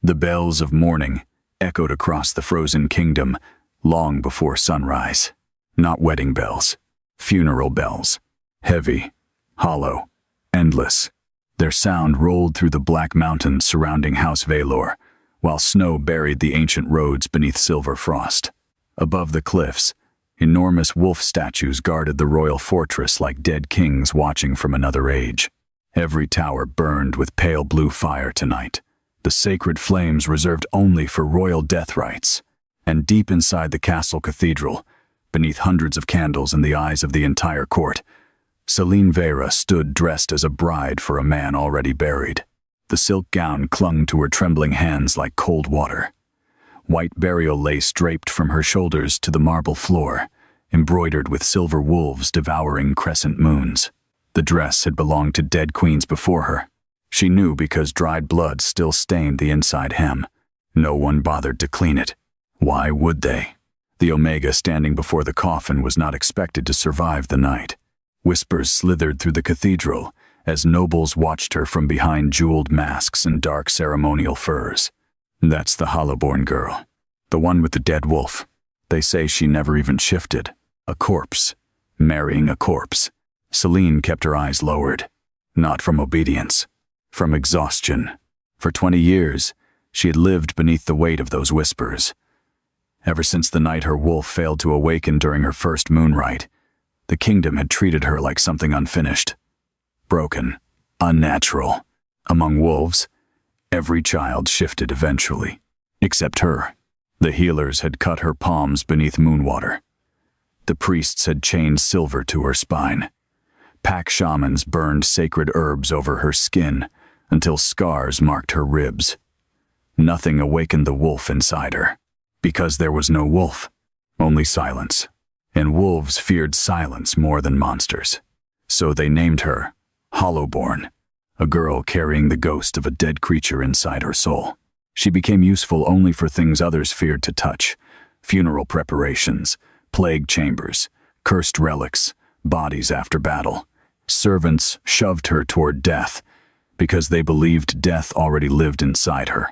The bells of morning echoed across the frozen kingdom long before sunrise. Not wedding bells, funeral bells. Heavy, hollow, endless. Their sound rolled through the black mountains surrounding House Vaelor, while snow buried the ancient roads beneath silver frost. Above the cliffs, enormous wolf statues guarded the royal fortress like dead kings watching from another age. Every tower burned with pale blue fire tonight, the sacred flames reserved only for royal death rites. And deep inside the castle cathedral, beneath hundreds of candles in the eyes of the entire court, Selene Veyra stood dressed as a bride for a man already buried. The silk gown clung to her trembling hands like cold water. White burial lace draped from her shoulders to the marble floor, embroidered with silver wolves devouring crescent moons. The dress had belonged to dead queens before her. She knew because dried blood still stained the inside hem. No one bothered to clean it. Why would they? The Omega standing before the coffin was not expected to survive the night. Whispers slithered through the cathedral as nobles watched her from behind jeweled masks and dark ceremonial furs. That's the hollowborn girl, the one with the dead wolf. They say she never even shifted. A corpse, marrying a corpse. Selene kept her eyes lowered, not from obedience, from exhaustion. For 20 years, she had lived beneath the weight of those whispers. Ever since the night her wolf failed to awaken during her first moon rite, the kingdom had treated her like something unfinished, broken, unnatural. Among wolves, every child shifted eventually, except her. The healers had cut her palms beneath moon water. The priests had chained silver to her spine. Pack shamans burned sacred herbs over her skin until scars marked her ribs. Nothing awakened the wolf inside her, because there was no wolf, only silence. And wolves feared silence more than monsters. So they named her Hollowborn, a girl carrying the ghost of a dead creature inside her soul. She became useful only for things others feared to touch: funeral preparations, plague chambers, cursed relics, bodies after battle. Servants shoved her toward death because they believed death already lived inside her.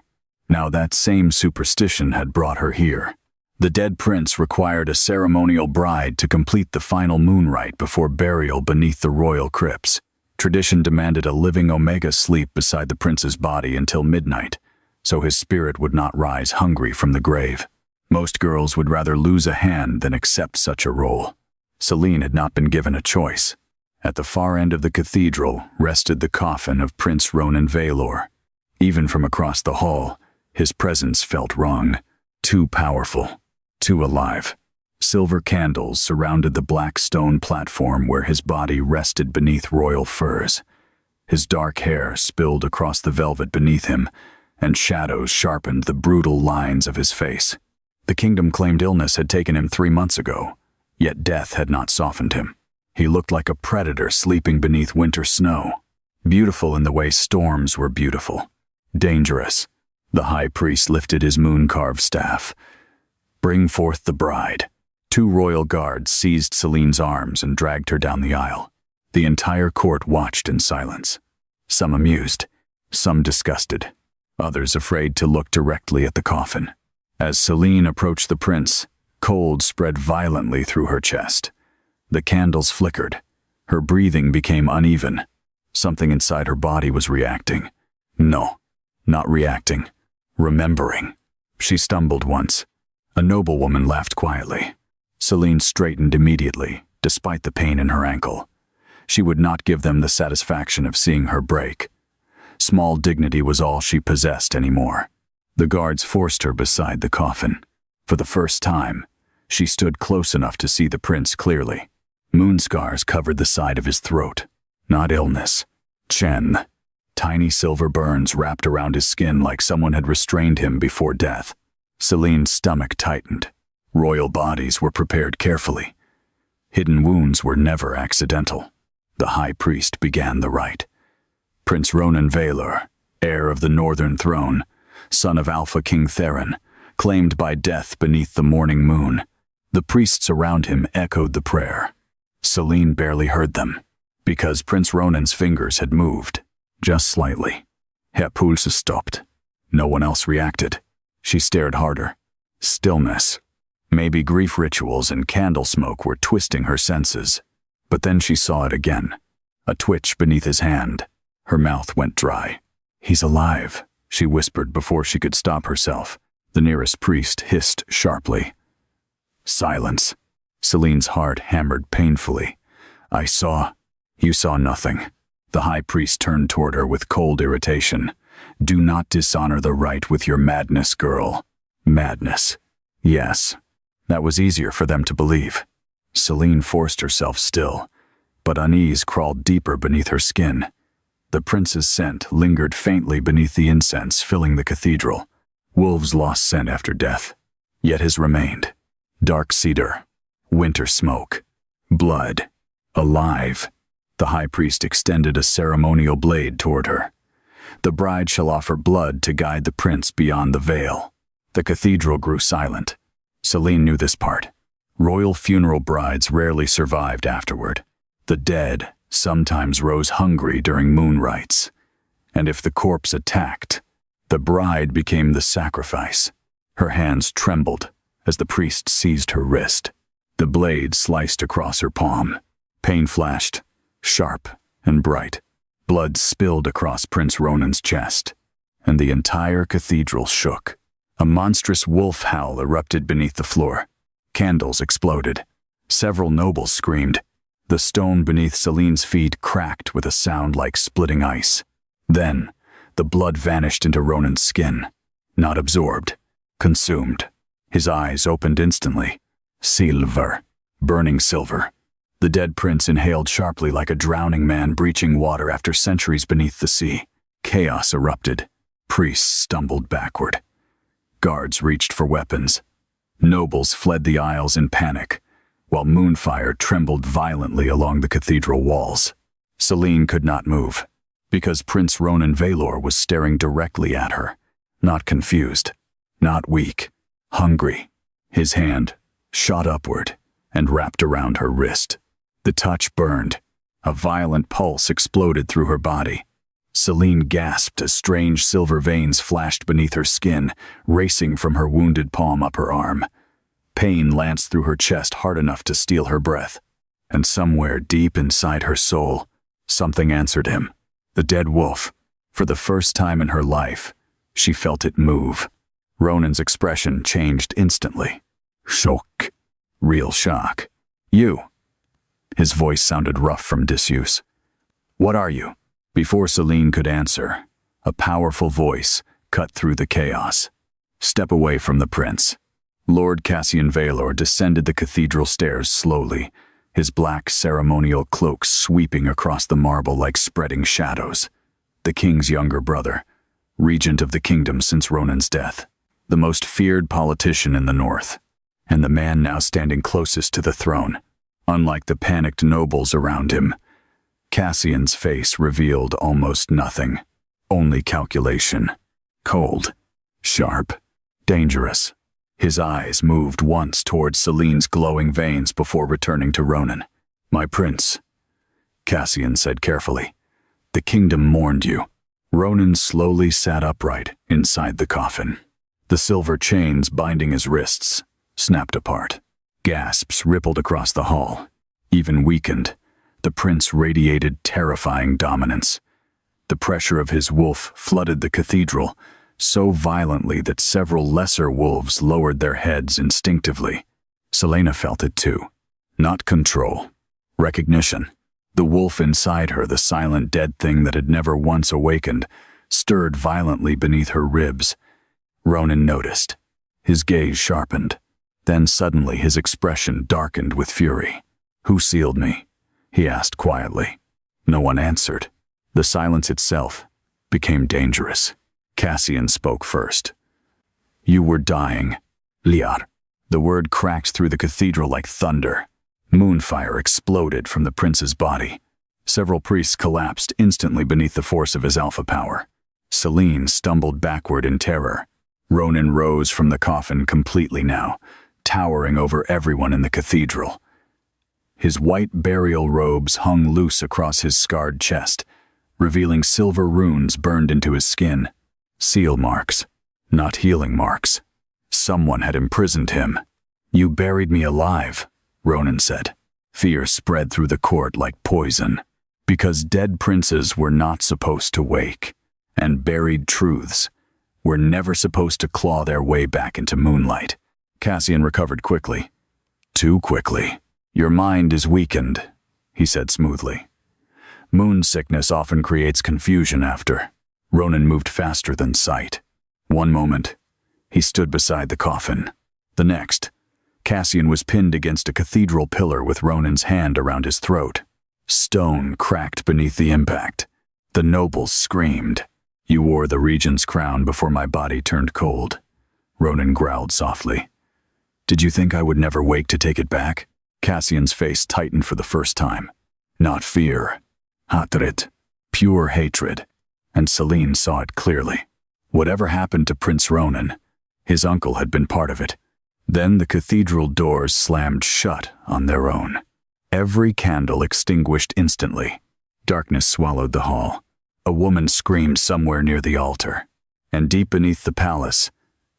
Now that same superstition had brought her here. The dead prince required a ceremonial bride to complete the final moon rite before burial beneath the royal crypts. Tradition demanded a living Omega sleep beside the prince's body until midnight, so his spirit would not rise hungry from the grave. Most girls would rather lose a hand than accept such a role. Selene had not been given a choice. At the far end of the cathedral rested the coffin of Prince Ronan Vaelor. Even from across the hall, his presence felt wrong, too powerful, too alive. Silver candles surrounded the black stone platform where his body rested beneath royal furs. His dark hair spilled across the velvet beneath him, and shadows sharpened the brutal lines of his face. The kingdom claimed illness had taken him 3 months ago, yet death had not softened him. He looked like a predator sleeping beneath winter snow. Beautiful in the way storms were beautiful. Dangerous. The high priest lifted his moon-carved staff. "Bring forth the bride." 2 royal guards seized Selene's arms and dragged her down the aisle. The entire court watched in silence. Some amused, some disgusted, others afraid to look directly at the coffin. As Selene approached the prince, cold spread violently through her chest. The candles flickered. Her breathing became uneven. Something inside her body was reacting. No, not reacting. Remembering. She stumbled once. A noblewoman laughed quietly. Selene straightened immediately, despite the pain in her ankle. She would not give them the satisfaction of seeing her break. Small dignity was all she possessed anymore. The guards forced her beside the coffin. For the first time, she stood close enough to see the prince clearly. Moon scars covered the side of his throat. Not illness. Chen. Tiny silver burns wrapped around his skin like someone had restrained him before death. Selene's stomach tightened. Royal bodies were prepared carefully. Hidden wounds were never accidental. The high priest began the rite. Prince Ronan Vaelor, heir of the northern throne, son of Alpha King Theron, claimed by death beneath the morning moon. The priests around him echoed the prayer. Selene barely heard them, because Prince Ronan's fingers had moved, just slightly. Her pulse stopped. No one else reacted. She stared harder. Stillness. Maybe grief rituals and candle smoke were twisting her senses. But then she saw it again. A twitch beneath his hand. Her mouth went dry. "He's alive," she whispered before she could stop herself. The nearest priest hissed sharply. Silence. Selene's heart hammered painfully. You saw nothing." The high priest turned toward her with cold irritation. "Do not dishonor the rite with your madness, girl." Madness. Yes. That was easier for them to believe. Selene forced herself still, but unease crawled deeper beneath her skin. The prince's scent lingered faintly beneath the incense filling the cathedral. Wolves lost scent after death, yet his remained. Dark cedar, winter smoke, blood, alive. The high priest extended a ceremonial blade toward her. "The bride shall offer blood to guide the prince beyond the veil." The cathedral grew silent. Selene knew this part. Royal funeral brides rarely survived afterward. The dead sometimes rose hungry during moon rites. And if the corpse attacked, the bride became the sacrifice. Her hands trembled as the priest seized her wrist. The blade sliced across her palm. Pain flashed, sharp and bright. Blood spilled across Prince Ronan's chest, and the entire cathedral shook. A monstrous wolf howl erupted beneath the floor. Candles exploded. Several nobles screamed. The stone beneath Selene's feet cracked with a sound like splitting ice. Then, the blood vanished into Ronan's skin. Not absorbed, consumed. His eyes opened instantly. Silver. Burning silver. The dead prince inhaled sharply like a drowning man breaching water after centuries beneath the sea. Chaos erupted. Priests stumbled backward. Guards reached for weapons. Nobles fled the aisles in panic, while moonfire trembled violently along the cathedral walls. Selene could not move, because Prince Ronan Vaelor was staring directly at her. Not confused, not weak, hungry. His hand shot upward and wrapped around her wrist. The touch burned. A violent pulse exploded through her body. Selene gasped as strange silver veins flashed beneath her skin, racing from her wounded palm up her arm. Pain lanced through her chest hard enough to steal her breath. And somewhere deep inside her soul, something answered him. The dead wolf. For the first time in her life, she felt it move. Ronan's expression changed instantly. Shock. Real shock. "You." His voice sounded rough from disuse. "What are you?" Before Selene could answer, a powerful voice cut through the chaos. "Step away from the prince." Lord Cassian Vaelor descended the cathedral stairs slowly, his black ceremonial cloak sweeping across the marble like spreading shadows. The king's younger brother, regent of the kingdom since Ronan's death, the most feared politician in the north, and the man now standing closest to the throne. Unlike the panicked nobles around him, Cassian's face revealed almost nothing, only calculation. Cold, sharp, dangerous. His eyes moved once towards Selene's glowing veins before returning to Ronan. "My prince," Cassian said carefully, "the kingdom mourned you." Ronan slowly sat upright inside the coffin. The silver chains binding his wrists snapped apart. Gasps rippled across the hall. Even weakened, the prince radiated terrifying dominance. The pressure of his wolf flooded the cathedral so violently that several lesser wolves lowered their heads instinctively. Selene felt it too. Not control. Recognition. The wolf inside her, the silent dead thing that had never once awakened, stirred violently beneath her ribs. Ronan noticed. His gaze sharpened. Then suddenly his expression darkened with fury. "Who sealed me?" he asked quietly. No one answered. The silence itself became dangerous. Cassian spoke first. "You were dying, Liar." The word cracked through the cathedral like thunder. Moonfire exploded from the prince's body. Several priests collapsed instantly beneath the force of his alpha power. Selene stumbled backward in terror. Ronan rose from the coffin completely now, towering over everyone in the cathedral. His white burial robes hung loose across his scarred chest, revealing silver runes burned into his skin. Seal marks, not healing marks. Someone had imprisoned him. "You buried me alive," Ronan said. Fear spread through the court like poison, because dead princes were not supposed to wake, and buried truths were never supposed to claw their way back into moonlight. Cassian recovered quickly. Too quickly. "Your mind is weakened," he said smoothly. "Moon sickness often creates confusion after." Ronan moved faster than sight. One moment, he stood beside the coffin. The next, Cassian was pinned against a cathedral pillar with Ronan's hand around his throat. Stone cracked beneath the impact. The nobles screamed. "You wore the regent's crown before my body turned cold," Ronan growled softly. "Did you think I would never wake to take it back?" Cassian's face tightened for the first time. Not fear. Hatred. Pure hatred. And Selene saw it clearly. Whatever happened to Prince Ronan, his uncle had been part of it. Then the cathedral doors slammed shut on their own. Every candle extinguished instantly. Darkness swallowed the hall. A woman screamed somewhere near the altar. And deep beneath the palace,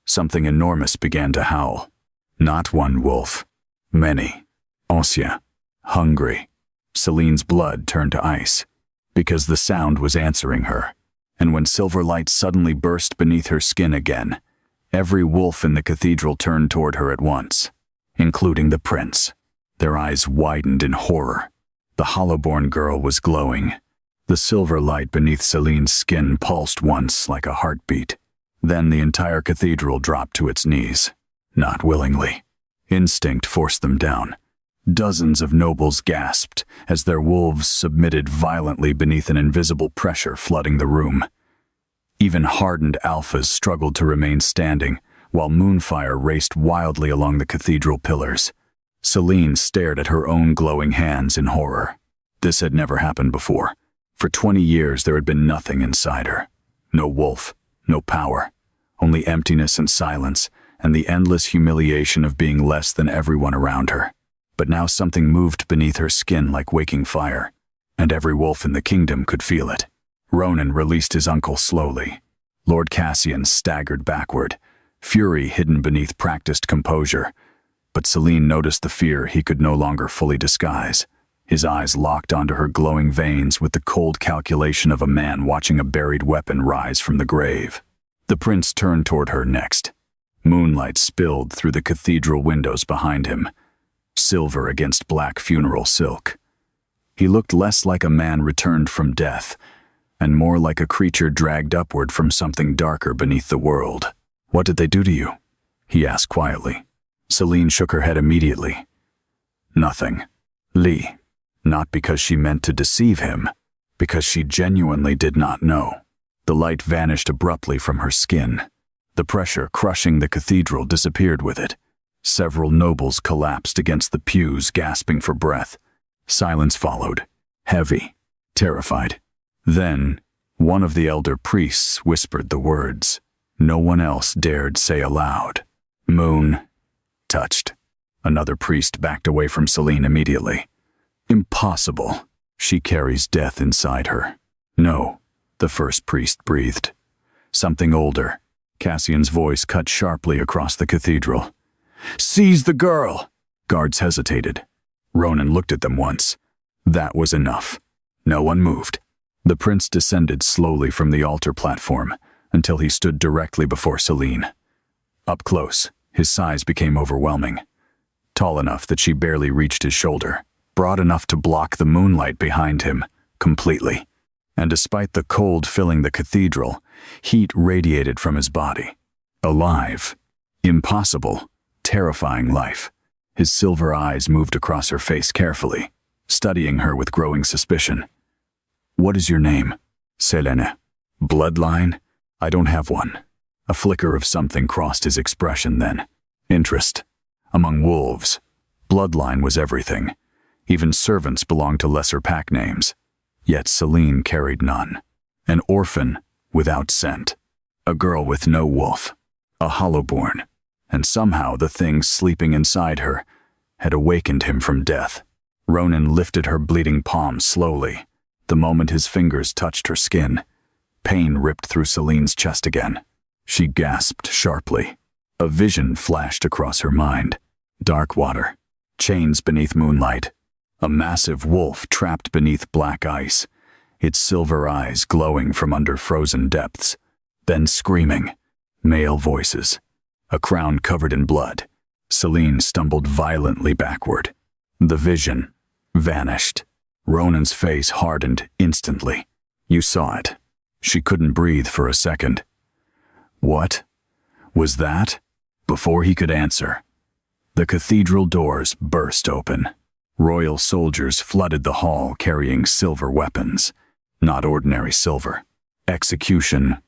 something enormous began to howl. Not one wolf. Many. Ossia. Hungry. Selene's blood turned to ice, because the sound was answering her. And when silver light suddenly burst beneath her skin again, every wolf in the cathedral turned toward her at once, including the prince. Their eyes widened in horror. The hollowborn girl was glowing. The silver light beneath Selene's skin pulsed once like a heartbeat. Then the entire cathedral dropped to its knees. Not willingly. Instinct forced them down. Dozens of nobles gasped as their wolves submitted violently beneath an invisible pressure flooding the room. Even hardened alphas struggled to remain standing, while moonfire raced wildly along the cathedral pillars. Selene stared at her own glowing hands in horror. This had never happened before. For 20 years there had been nothing inside her. No wolf, no power, only emptiness and silence, and the endless humiliation of being less than everyone around her. But now something moved beneath her skin like waking fire, and every wolf in the kingdom could feel it. Ronan released his uncle slowly. Lord Cassian staggered backward, fury hidden beneath practiced composure. But Selene noticed the fear he could no longer fully disguise. His eyes locked onto her glowing veins with the cold calculation of a man watching a buried weapon rise from the grave. The prince turned toward her next. Moonlight spilled through the cathedral windows behind him, silver against black funeral silk. He looked less like a man returned from death, and more like a creature dragged upward from something darker beneath the world. "What did they do to you?" he asked quietly. Selene shook her head immediately. "Nothing. Lee." Not because she meant to deceive him, because she genuinely did not know. The light vanished abruptly from her skin. The pressure crushing the cathedral disappeared with it. Several nobles collapsed against the pews, gasping for breath. Silence followed, heavy, terrified. Then, one of the elder priests whispered the words no one else dared say aloud. "Moon." Touched. Another priest backed away from Selene immediately. "Impossible. She carries death inside her." "No," the first priest breathed. Something older. Cassian's voice cut sharply across the cathedral. "Seize the girl!" Guards hesitated. Ronan looked at them once. That was enough. No one moved. The prince descended slowly from the altar platform until he stood directly before Selene. Up close, his size became overwhelming. Tall enough that she barely reached his shoulder, broad enough to block the moonlight behind him completely. And despite the cold filling the cathedral, heat radiated from his body. Alive. Impossible. Terrifying life. His silver eyes moved across her face carefully, studying her with growing suspicion. "What is your name?" "Selene." "Bloodline?" "I don't have one." A flicker of something crossed his expression then. Interest. Among wolves, bloodline was everything. Even servants belonged to lesser pack names. Yet Selene carried none. An orphan without scent. A girl with no wolf. A hollowborn. And somehow the thing sleeping inside her had awakened him from death. Ronan lifted her bleeding palm slowly, the moment his fingers touched her skin. Pain ripped through Selene's chest again. She gasped sharply. A vision flashed across her mind. Dark water, chains beneath moonlight. A massive wolf trapped beneath black ice, its silver eyes glowing from under frozen depths. Then screaming. Male voices. A crown covered in blood. Selene stumbled violently backward. The vision vanished. Ronan's face hardened instantly. You saw it. She couldn't breathe for a second. What was that? Before he could answer, the cathedral doors burst open. Royal soldiers flooded the hall carrying silver weapons. Not ordinary silver. Execution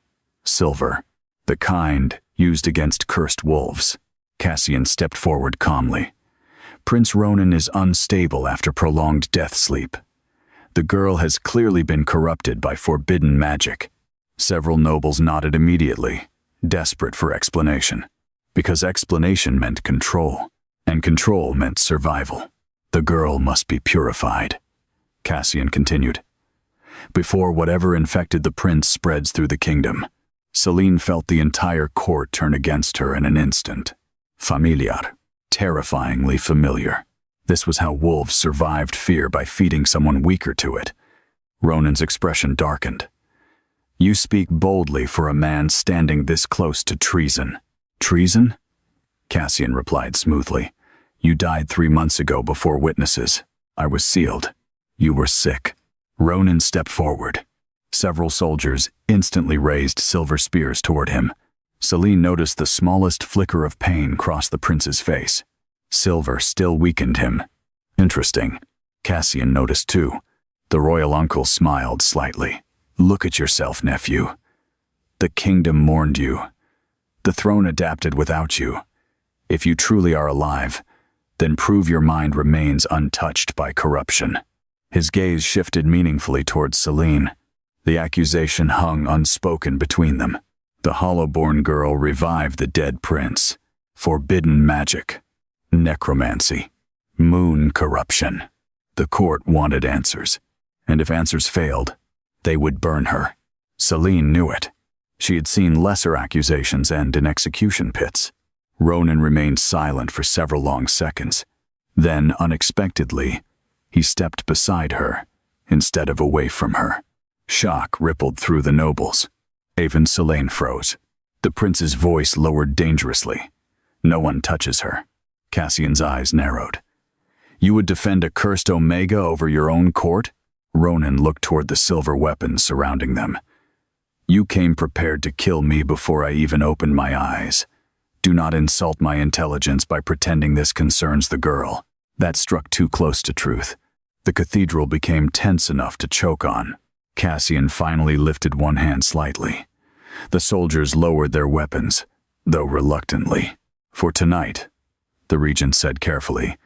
silver. The kind used against cursed wolves. Cassian stepped forward calmly. Prince Ronan is unstable after prolonged death sleep. The girl has clearly been corrupted by forbidden magic. Several nobles nodded immediately, desperate for explanation. Because explanation meant control, and control meant survival. The girl must be purified. Cassian continued. Before whatever infected the prince spreads through the kingdom, Selene felt the entire court turn against her in an instant. Familiar. Terrifyingly familiar. This was how wolves survived fear, by feeding someone weaker to it. Ronan's expression darkened. You speak boldly for a man standing this close to treason. Treason? Cassian replied smoothly. You died 3 months ago before witnesses. I was sealed. You were sick. Ronan stepped forward. Several soldiers instantly raised silver spears toward him. Selene noticed the smallest flicker of pain cross the prince's face. Silver still weakened him. Interesting. Cassian noticed too. The royal uncle smiled slightly. Look at yourself, nephew. The kingdom mourned you. The throne adapted without you. If you truly are alive, then prove your mind remains untouched by corruption. His gaze shifted meaningfully towards Selene. The accusation hung unspoken between them. The hollowborn girl revived the dead prince. Forbidden magic. Necromancy. Moon corruption. The court wanted answers, and if answers failed, they would burn her. Selene knew it. She had seen lesser accusations end in execution pits. Ronan remained silent for several long seconds. Then, unexpectedly, he stepped beside her, instead of away from her. Shock rippled through the nobles. Even Selene froze. The prince's voice lowered dangerously. No one touches her. Cassian's eyes narrowed. You would defend a cursed Omega over your own court? Ronan looked toward the silver weapons surrounding them. You came prepared to kill me before I even opened my eyes. Do not insult my intelligence by pretending this concerns the girl. That struck too close to truth. The cathedral became tense enough to choke on. Cassian finally lifted one hand slightly. The soldiers lowered their weapons, though reluctantly. For tonight, the regent said carefully,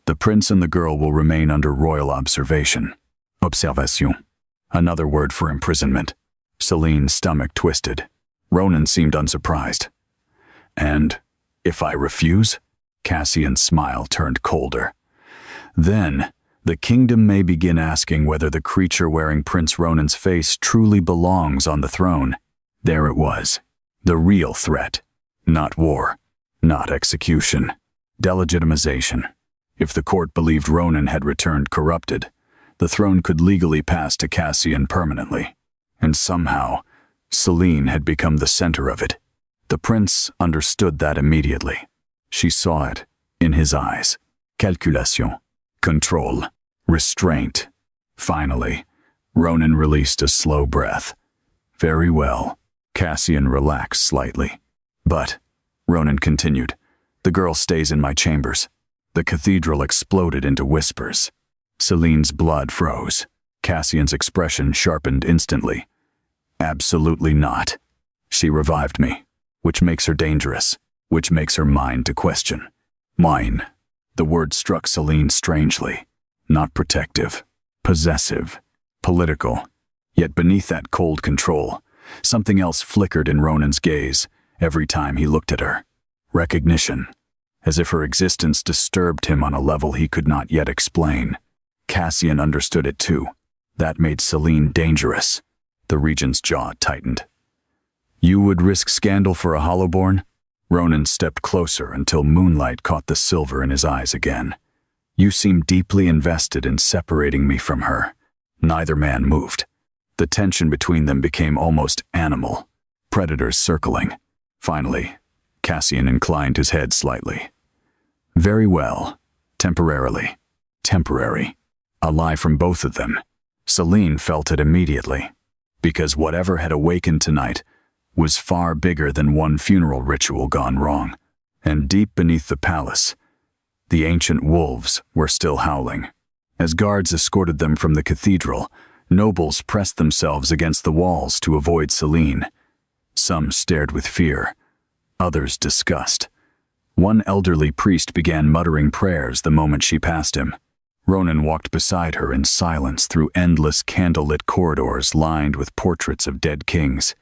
the prince and the girl will remain under royal observation. Observation. Another word for imprisonment. Selene's stomach twisted. Ronan seemed unsurprised. And if I refuse? Cassian's smile turned colder. Then, the kingdom may begin asking whether the creature wearing Prince Ronan's face truly belongs on the throne. There it was. The real threat. Not war. Not execution. Delegitimization. If the court believed Ronan had returned corrupted, the throne could legally pass to Cassian permanently. And somehow, Selene had become the center of it. The prince understood that immediately. She saw it in his eyes. Calculation. Control. Restraint. Finally, Ronan released a slow breath. Very well. Cassian relaxed slightly. But, Ronan continued, the girl stays in my chambers. The cathedral exploded into whispers. Selene's blood froze. Cassian's expression sharpened instantly. Absolutely not. She revived me, which makes her dangerous, which makes her mine to question. Mine. The word struck Selene strangely. Not protective, possessive, political. Yet beneath that cold control, something else flickered in Ronan's gaze every time he looked at her. Recognition. As if her existence disturbed him on a level he could not yet explain. Cassian understood it too. That made Selene dangerous. The regent's jaw tightened. You would risk scandal for a hollowborn? Ronan stepped closer until moonlight caught the silver in his eyes again. You seem deeply invested in separating me from her. Neither man moved. The tension between them became almost animal, predators circling. Finally, Cassian inclined his head slightly. Very well. Temporarily. Temporary. A lie from both of them. Selene felt it immediately, because whatever had awakened tonight was far bigger than one funeral ritual gone wrong. And deep beneath the palace, the ancient wolves were still howling. As guards escorted them from the cathedral, nobles pressed themselves against the walls to avoid Selene. Some stared with fear, others disgust. One elderly priest began muttering prayers the moment she passed him. Ronan walked beside her in silence through endless candlelit corridors lined with portraits of dead kings.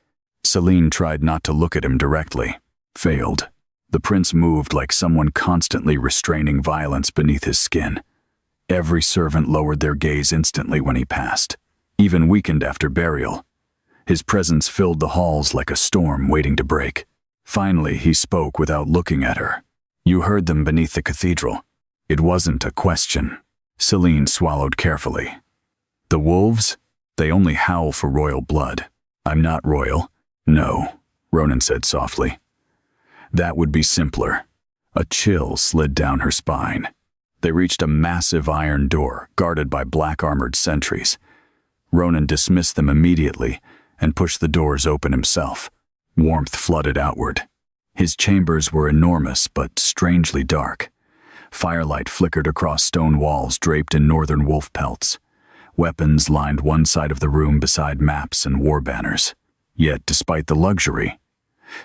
Selene tried not to look at him directly. Failed. The prince moved like someone constantly restraining violence beneath his skin. Every servant lowered their gaze instantly when he passed, even weakened after burial. His presence filled the halls like a storm waiting to break. Finally, he spoke without looking at her. You heard them beneath the cathedral. It wasn't a question. Selene swallowed carefully. The wolves? They only howl for royal blood. I'm not royal. No, Ronan said softly. That would be simpler. A chill slid down her spine. They reached a massive iron door, guarded by black-armored sentries. Ronan dismissed them immediately and pushed the doors open himself. Warmth flooded outward. His chambers were enormous but strangely dark. Firelight flickered across stone walls draped in northern wolf pelts. Weapons lined one side of the room beside maps and war banners. Yet, despite the luxury,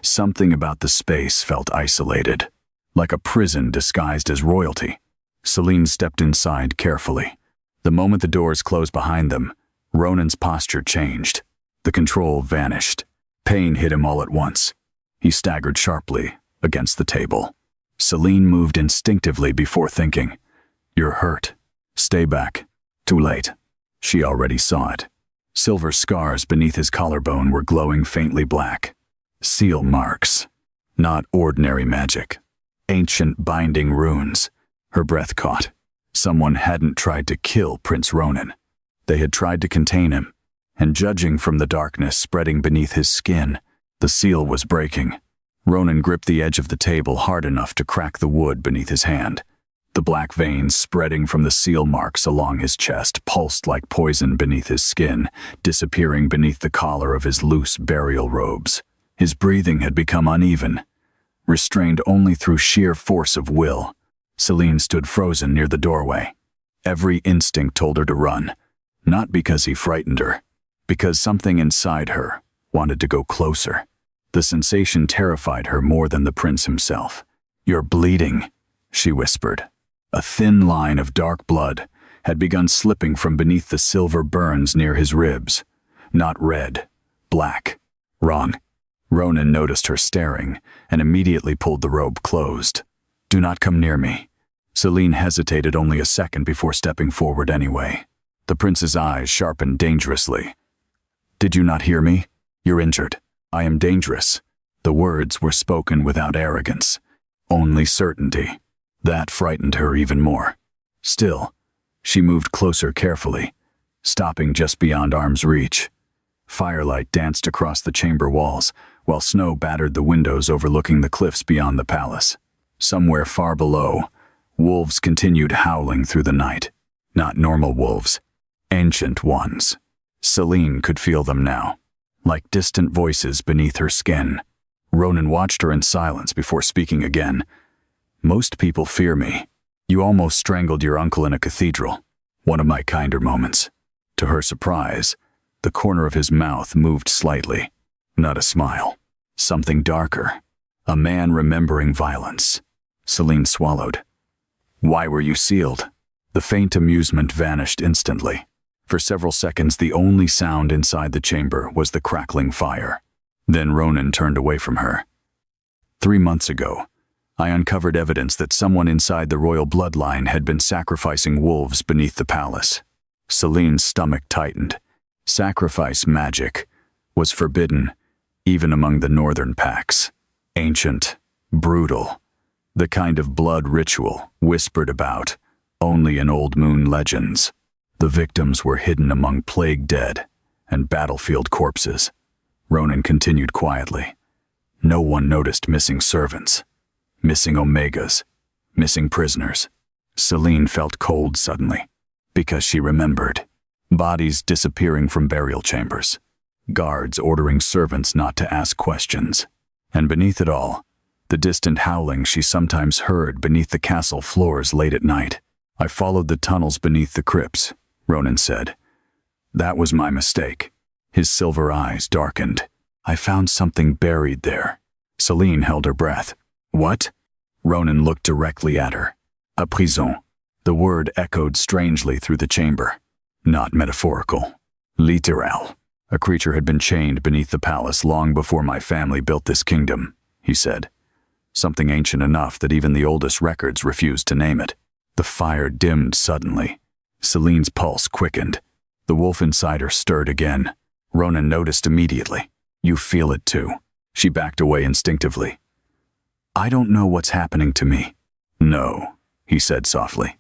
something about the space felt isolated, like a prison disguised as royalty. Selene stepped inside carefully. The moment the doors closed behind them, Ronan's posture changed. The control vanished. Pain hit him all at once. He staggered sharply against the table. Selene moved instinctively before thinking. You're hurt. Stay back. Too late. She already saw it. Silver scars beneath his collarbone were glowing faintly black. Seal marks. Not ordinary magic. Ancient binding runes. Her breath caught. Someone hadn't tried to kill Prince Ronan. They had tried to contain him, and judging from the darkness spreading beneath his skin, the seal was breaking. Ronan gripped the edge of the table hard enough to crack the wood beneath his hand. The black veins spreading from the seal marks along his chest pulsed like poison beneath his skin, disappearing beneath the collar of his loose burial robes. His breathing had become uneven, restrained only through sheer force of will. Selene stood frozen near the doorway. Every instinct told her to run, not because he frightened her, because something inside her wanted to go closer. The sensation terrified her more than the prince himself. You're bleeding, she whispered. A thin line of dark blood had begun slipping from beneath the silver burns near his ribs. Not red, black. Wrong. Ronan noticed her staring and immediately pulled the robe closed. Do not come near me. Selene hesitated only a second before stepping forward anyway. The prince's eyes sharpened dangerously. Did you not hear me? You're injured. I am dangerous. The words were spoken without arrogance, only certainty. That frightened her even more. Still, she moved closer carefully, stopping just beyond arm's reach. Firelight danced across the chamber walls, while snow battered the windows overlooking the cliffs beyond the palace. Somewhere far below, wolves continued howling through the night. Not normal wolves, ancient ones. Selene could feel them now, like distant voices beneath her skin. Ronan watched her in silence before speaking again. Most people fear me. You almost strangled your uncle in a cathedral. One of my kinder moments. To her surprise, the corner of his mouth moved slightly. Not a smile. Something darker. A man remembering violence. Selene swallowed. Why were you sealed? The faint amusement vanished instantly. For several seconds, the only sound inside the chamber was the crackling fire. Then Ronan turned away from her. 3 months ago, I uncovered evidence that someone inside the royal bloodline had been sacrificing wolves beneath the palace. Selene's stomach tightened. Sacrifice magic was forbidden, even among the northern packs. Ancient, brutal, the kind of blood ritual whispered about only in old moon legends. The victims were hidden among plague dead and battlefield corpses. Ronan continued quietly. No one noticed missing servants, missing omegas, missing prisoners. Selene felt cold suddenly, because she remembered. Bodies disappearing from burial chambers, guards ordering servants not to ask questions, and beneath it all, the distant howling she sometimes heard beneath the castle floors late at night. I followed the tunnels beneath the crypts, Ronan said. That was my mistake. His silver eyes darkened. I found something buried there. Selene held her breath. What? Ronan looked directly at her. A prison. The word echoed strangely through the chamber. Not metaphorical. Literal. A creature had been chained beneath the palace long before my family built this kingdom, he said. Something ancient enough that even the oldest records refused to name it. The fire dimmed suddenly. Selene's pulse quickened. The wolf inside her stirred again. Ronan noticed immediately. You feel it too. She backed away instinctively. I don't know what's happening to me. No, he said softly.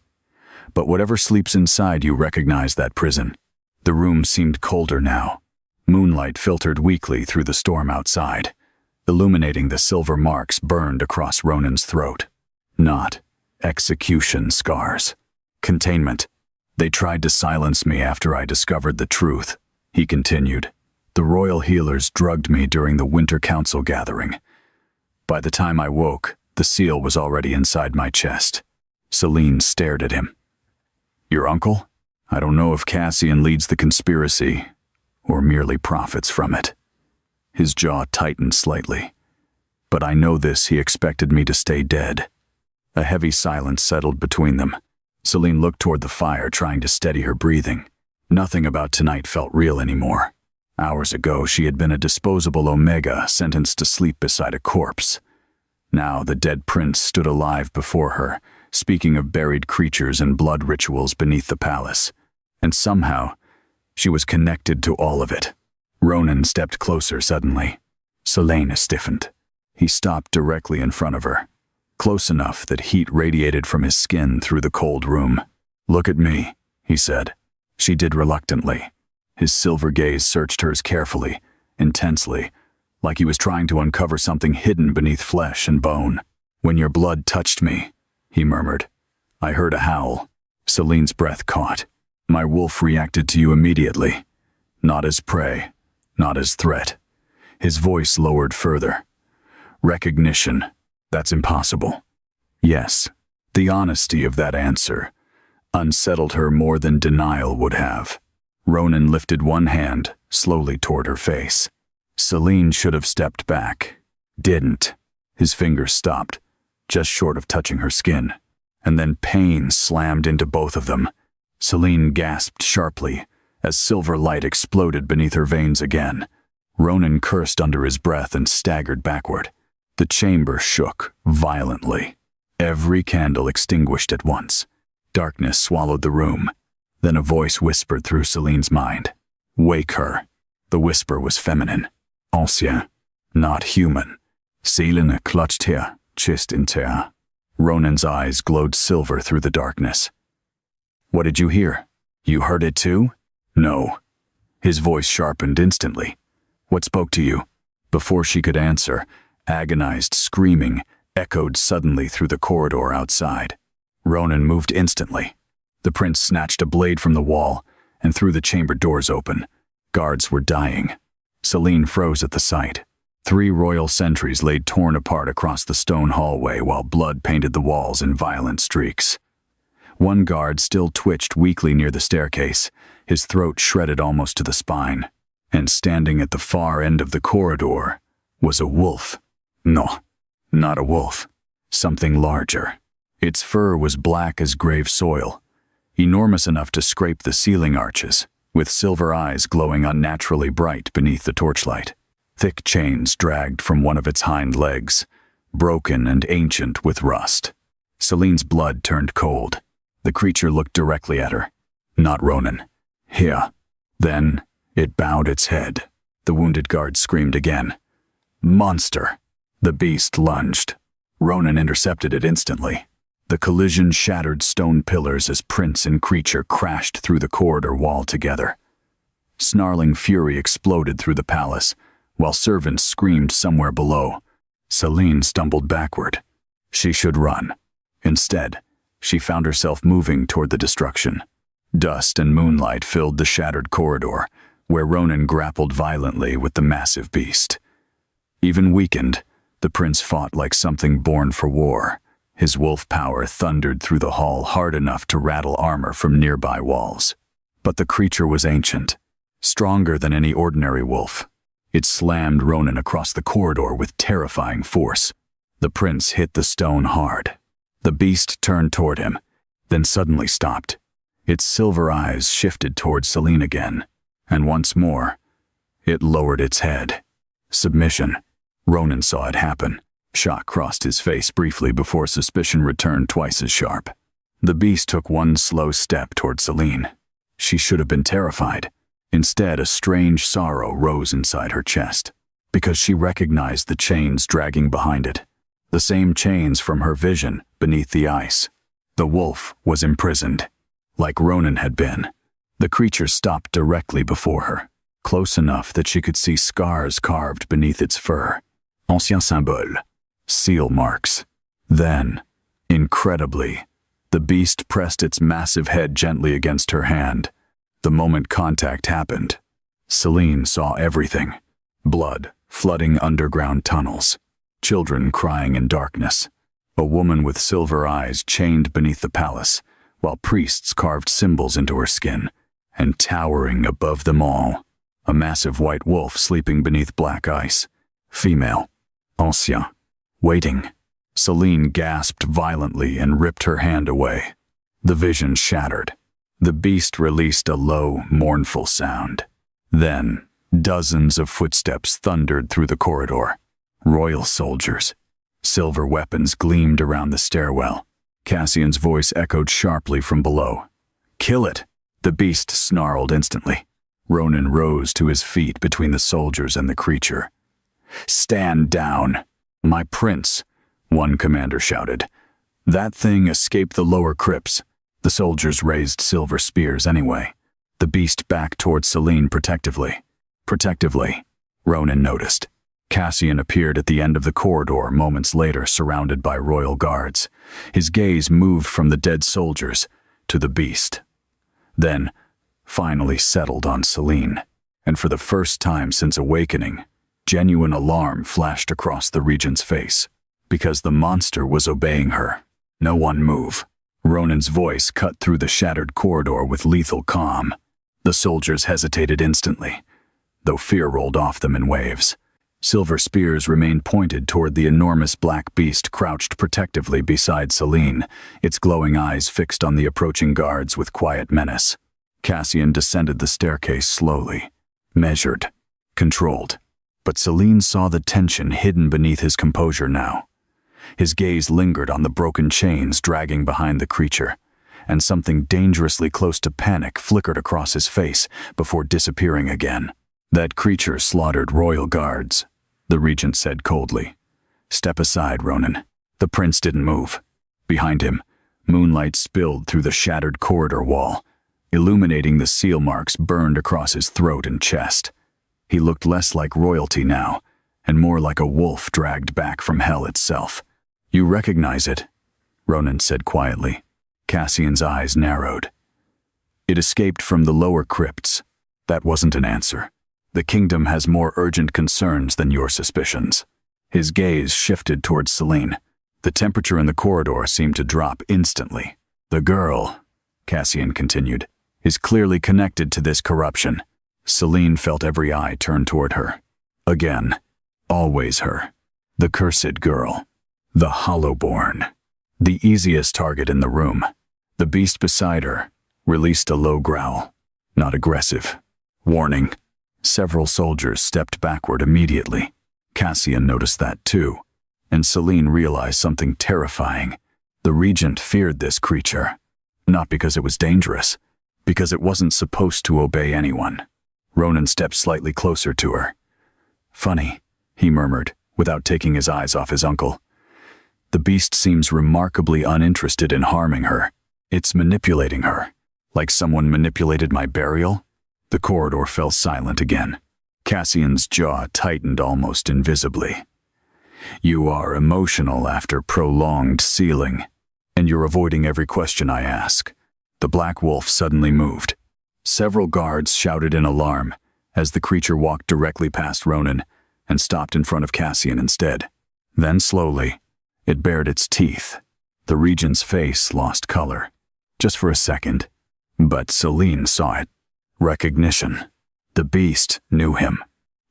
But whatever sleeps inside you recognize that prison. The room seemed colder now. Moonlight filtered weakly through the storm outside, illuminating the silver marks burned across Ronan's throat. Not execution scars. Containment. They tried to silence me after I discovered the truth, he continued. The royal healers drugged me during the Winter Council gathering. By the time I woke, the seal was already inside my chest. Selene stared at him. Your uncle? I don't know if Cassian leads the conspiracy, or merely profits from it. His jaw tightened slightly. But I know this, he expected me to stay dead. A heavy silence settled between them. Selene looked toward the fire, trying to steady her breathing. Nothing about tonight felt real anymore. Hours ago, she had been a disposable omega sentenced to sleep beside a corpse. Now the dead prince stood alive before her, speaking of buried creatures and blood rituals beneath the palace. And somehow, she was connected to all of it. Ronan stepped closer suddenly. Selene stiffened. He stopped directly in front of her, close enough that heat radiated from his skin through the cold room. Look at me, he said. She did reluctantly. His silver gaze searched hers carefully, intensely, like he was trying to uncover something hidden beneath flesh and bone. When your blood touched me, he murmured. I heard a howl. Selene's breath caught. My wolf reacted to you immediately. Not as prey, not as threat. His voice lowered further. Recognition. That's impossible. Yes, the honesty of that answer unsettled her more than denial would have. Ronan lifted one hand slowly toward her face. Selene should have stepped back. Didn't. His fingers stopped, just short of touching her skin. And then pain slammed into both of them. Selene gasped sharply as silver light exploded beneath her veins again. Ronan cursed under his breath and staggered backward. The chamber shook violently. Every candle extinguished at once. Darkness swallowed the room. Then a voice whispered through Selene's mind. Wake her. The whisper was feminine. Ancien. Not human. Selene clutched her, chest in terror. Ronan's eyes glowed silver through the darkness. What did you hear? You heard it too? No. His voice sharpened instantly. What spoke to you? Before she could answer, agonized screaming echoed suddenly through the corridor outside. Ronan moved instantly. The prince snatched a blade from the wall and threw the chamber doors open. Guards were dying. Selene froze at the sight. 3 royal sentries lay torn apart across the stone hallway while blood painted the walls in violent streaks. One guard still twitched weakly near the staircase, his throat shredded almost to the spine. And standing at the far end of the corridor was a wolf. No, not a wolf. Something larger. Its fur was black as grave soil, enormous enough to scrape the ceiling arches, with silver eyes glowing unnaturally bright beneath the torchlight. Thick chains dragged from one of its hind legs, broken and ancient with rust. Selene's blood turned cold. The creature looked directly at her. Not Ronan. Here. Then it bowed its head. The wounded guard screamed again. Monster! The beast lunged. Ronan intercepted it instantly. The collision shattered stone pillars as prince and creature crashed through the corridor wall together. Snarling fury exploded through the palace, while servants screamed somewhere below. Selene stumbled backward. She should run. Instead, she found herself moving toward the destruction. Dust and moonlight filled the shattered corridor, where Ronan grappled violently with the massive beast. Even weakened, the prince fought like something born for war. His wolf power thundered through the hall hard enough to rattle armor from nearby walls. But the creature was ancient, stronger than any ordinary wolf. It slammed Ronan across the corridor with terrifying force. The prince hit the stone hard. The beast turned toward him, then suddenly stopped. Its silver eyes shifted toward Selene again, and once more, it lowered its head. Submission. Ronan saw it happen. Shock crossed his face briefly before suspicion returned twice as sharp. The beast took one slow step toward Selene. She should have been terrified. Instead, a strange sorrow rose inside her chest, because she recognized the chains dragging behind it. The same chains from her vision beneath the ice. The wolf was imprisoned, like Ronan had been. The creature stopped directly before her, close enough that she could see scars carved beneath its fur. Ancien symbole. Seal marks. Then, incredibly, the beast pressed its massive head gently against her hand. The moment contact happened, Selene saw everything. Blood flooding underground tunnels. Children crying in darkness. A woman with silver eyes chained beneath the palace, while priests carved symbols into her skin. And towering above them all, a massive white wolf sleeping beneath black ice. Female. Ancien. Waiting. Selene gasped violently and ripped her hand away. The vision shattered. The beast released a low, mournful sound. Then, dozens of footsteps thundered through the corridor. Royal soldiers. Silver weapons gleamed around the stairwell. Cassian's voice echoed sharply from below. "Kill it!" The beast snarled instantly. Ronan rose to his feet between the soldiers and the creature. "Stand down! My prince," one commander shouted. "That thing escaped the lower crypts." The soldiers raised silver spears anyway. The beast backed toward Selene protectively. Protectively, Ronan noticed. Cassian appeared at the end of the corridor moments later, surrounded by royal guards. His gaze moved from the dead soldiers to the beast. Then, finally settled on Selene. And for the first time since awakening, genuine alarm flashed across the regent's face. Because the monster was obeying her. "No one move." Ronan's voice cut through the shattered corridor with lethal calm. The soldiers hesitated instantly, though fear rolled off them in waves. Silver spears remained pointed toward the enormous black beast crouched protectively beside Selene, its glowing eyes fixed on the approaching guards with quiet menace. Cassian descended the staircase slowly, measured, controlled. But Selene saw the tension hidden beneath his composure now. His gaze lingered on the broken chains dragging behind the creature, and something dangerously close to panic flickered across his face before disappearing again. "That creature slaughtered royal guards," the regent said coldly. "Step aside, Ronan." The prince didn't move. Behind him, moonlight spilled through the shattered corridor wall, illuminating the seal marks burned across his throat and chest. He looked less like royalty now, and more like a wolf dragged back from hell itself. "You recognize it," Ronan said quietly. Cassian's eyes narrowed. "It escaped from the lower crypts." That wasn't an answer. "The kingdom has more urgent concerns than your suspicions." His gaze shifted towards Selene. The temperature in the corridor seemed to drop instantly. "The girl," Cassian continued, "is clearly connected to this corruption." Selene felt every eye turn toward her. Again. Always her. The cursed girl. The hollowborn. The easiest target in the room. The beast beside her released a low growl. Not aggressive. Warning. Several soldiers stepped backward immediately. Cassian noticed that too. And Selene realized something terrifying. The regent feared this creature. Not because it was dangerous. Because it wasn't supposed to obey anyone. Ronan stepped slightly closer to her. Funny, he murmured, without taking his eyes off his uncle. The beast seems remarkably uninterested in harming her. It's manipulating her, like someone manipulated my burial. The corridor fell silent again. Cassian's jaw tightened almost invisibly. You are emotional after prolonged sealing, and you're avoiding every question I ask. The black wolf suddenly moved. Several guards shouted in alarm as the creature walked directly past Ronan and stopped in front of Cassian instead. Then slowly, it bared its teeth. The regent's face lost color, just for a second, but Selene saw it. Recognition. The beast knew him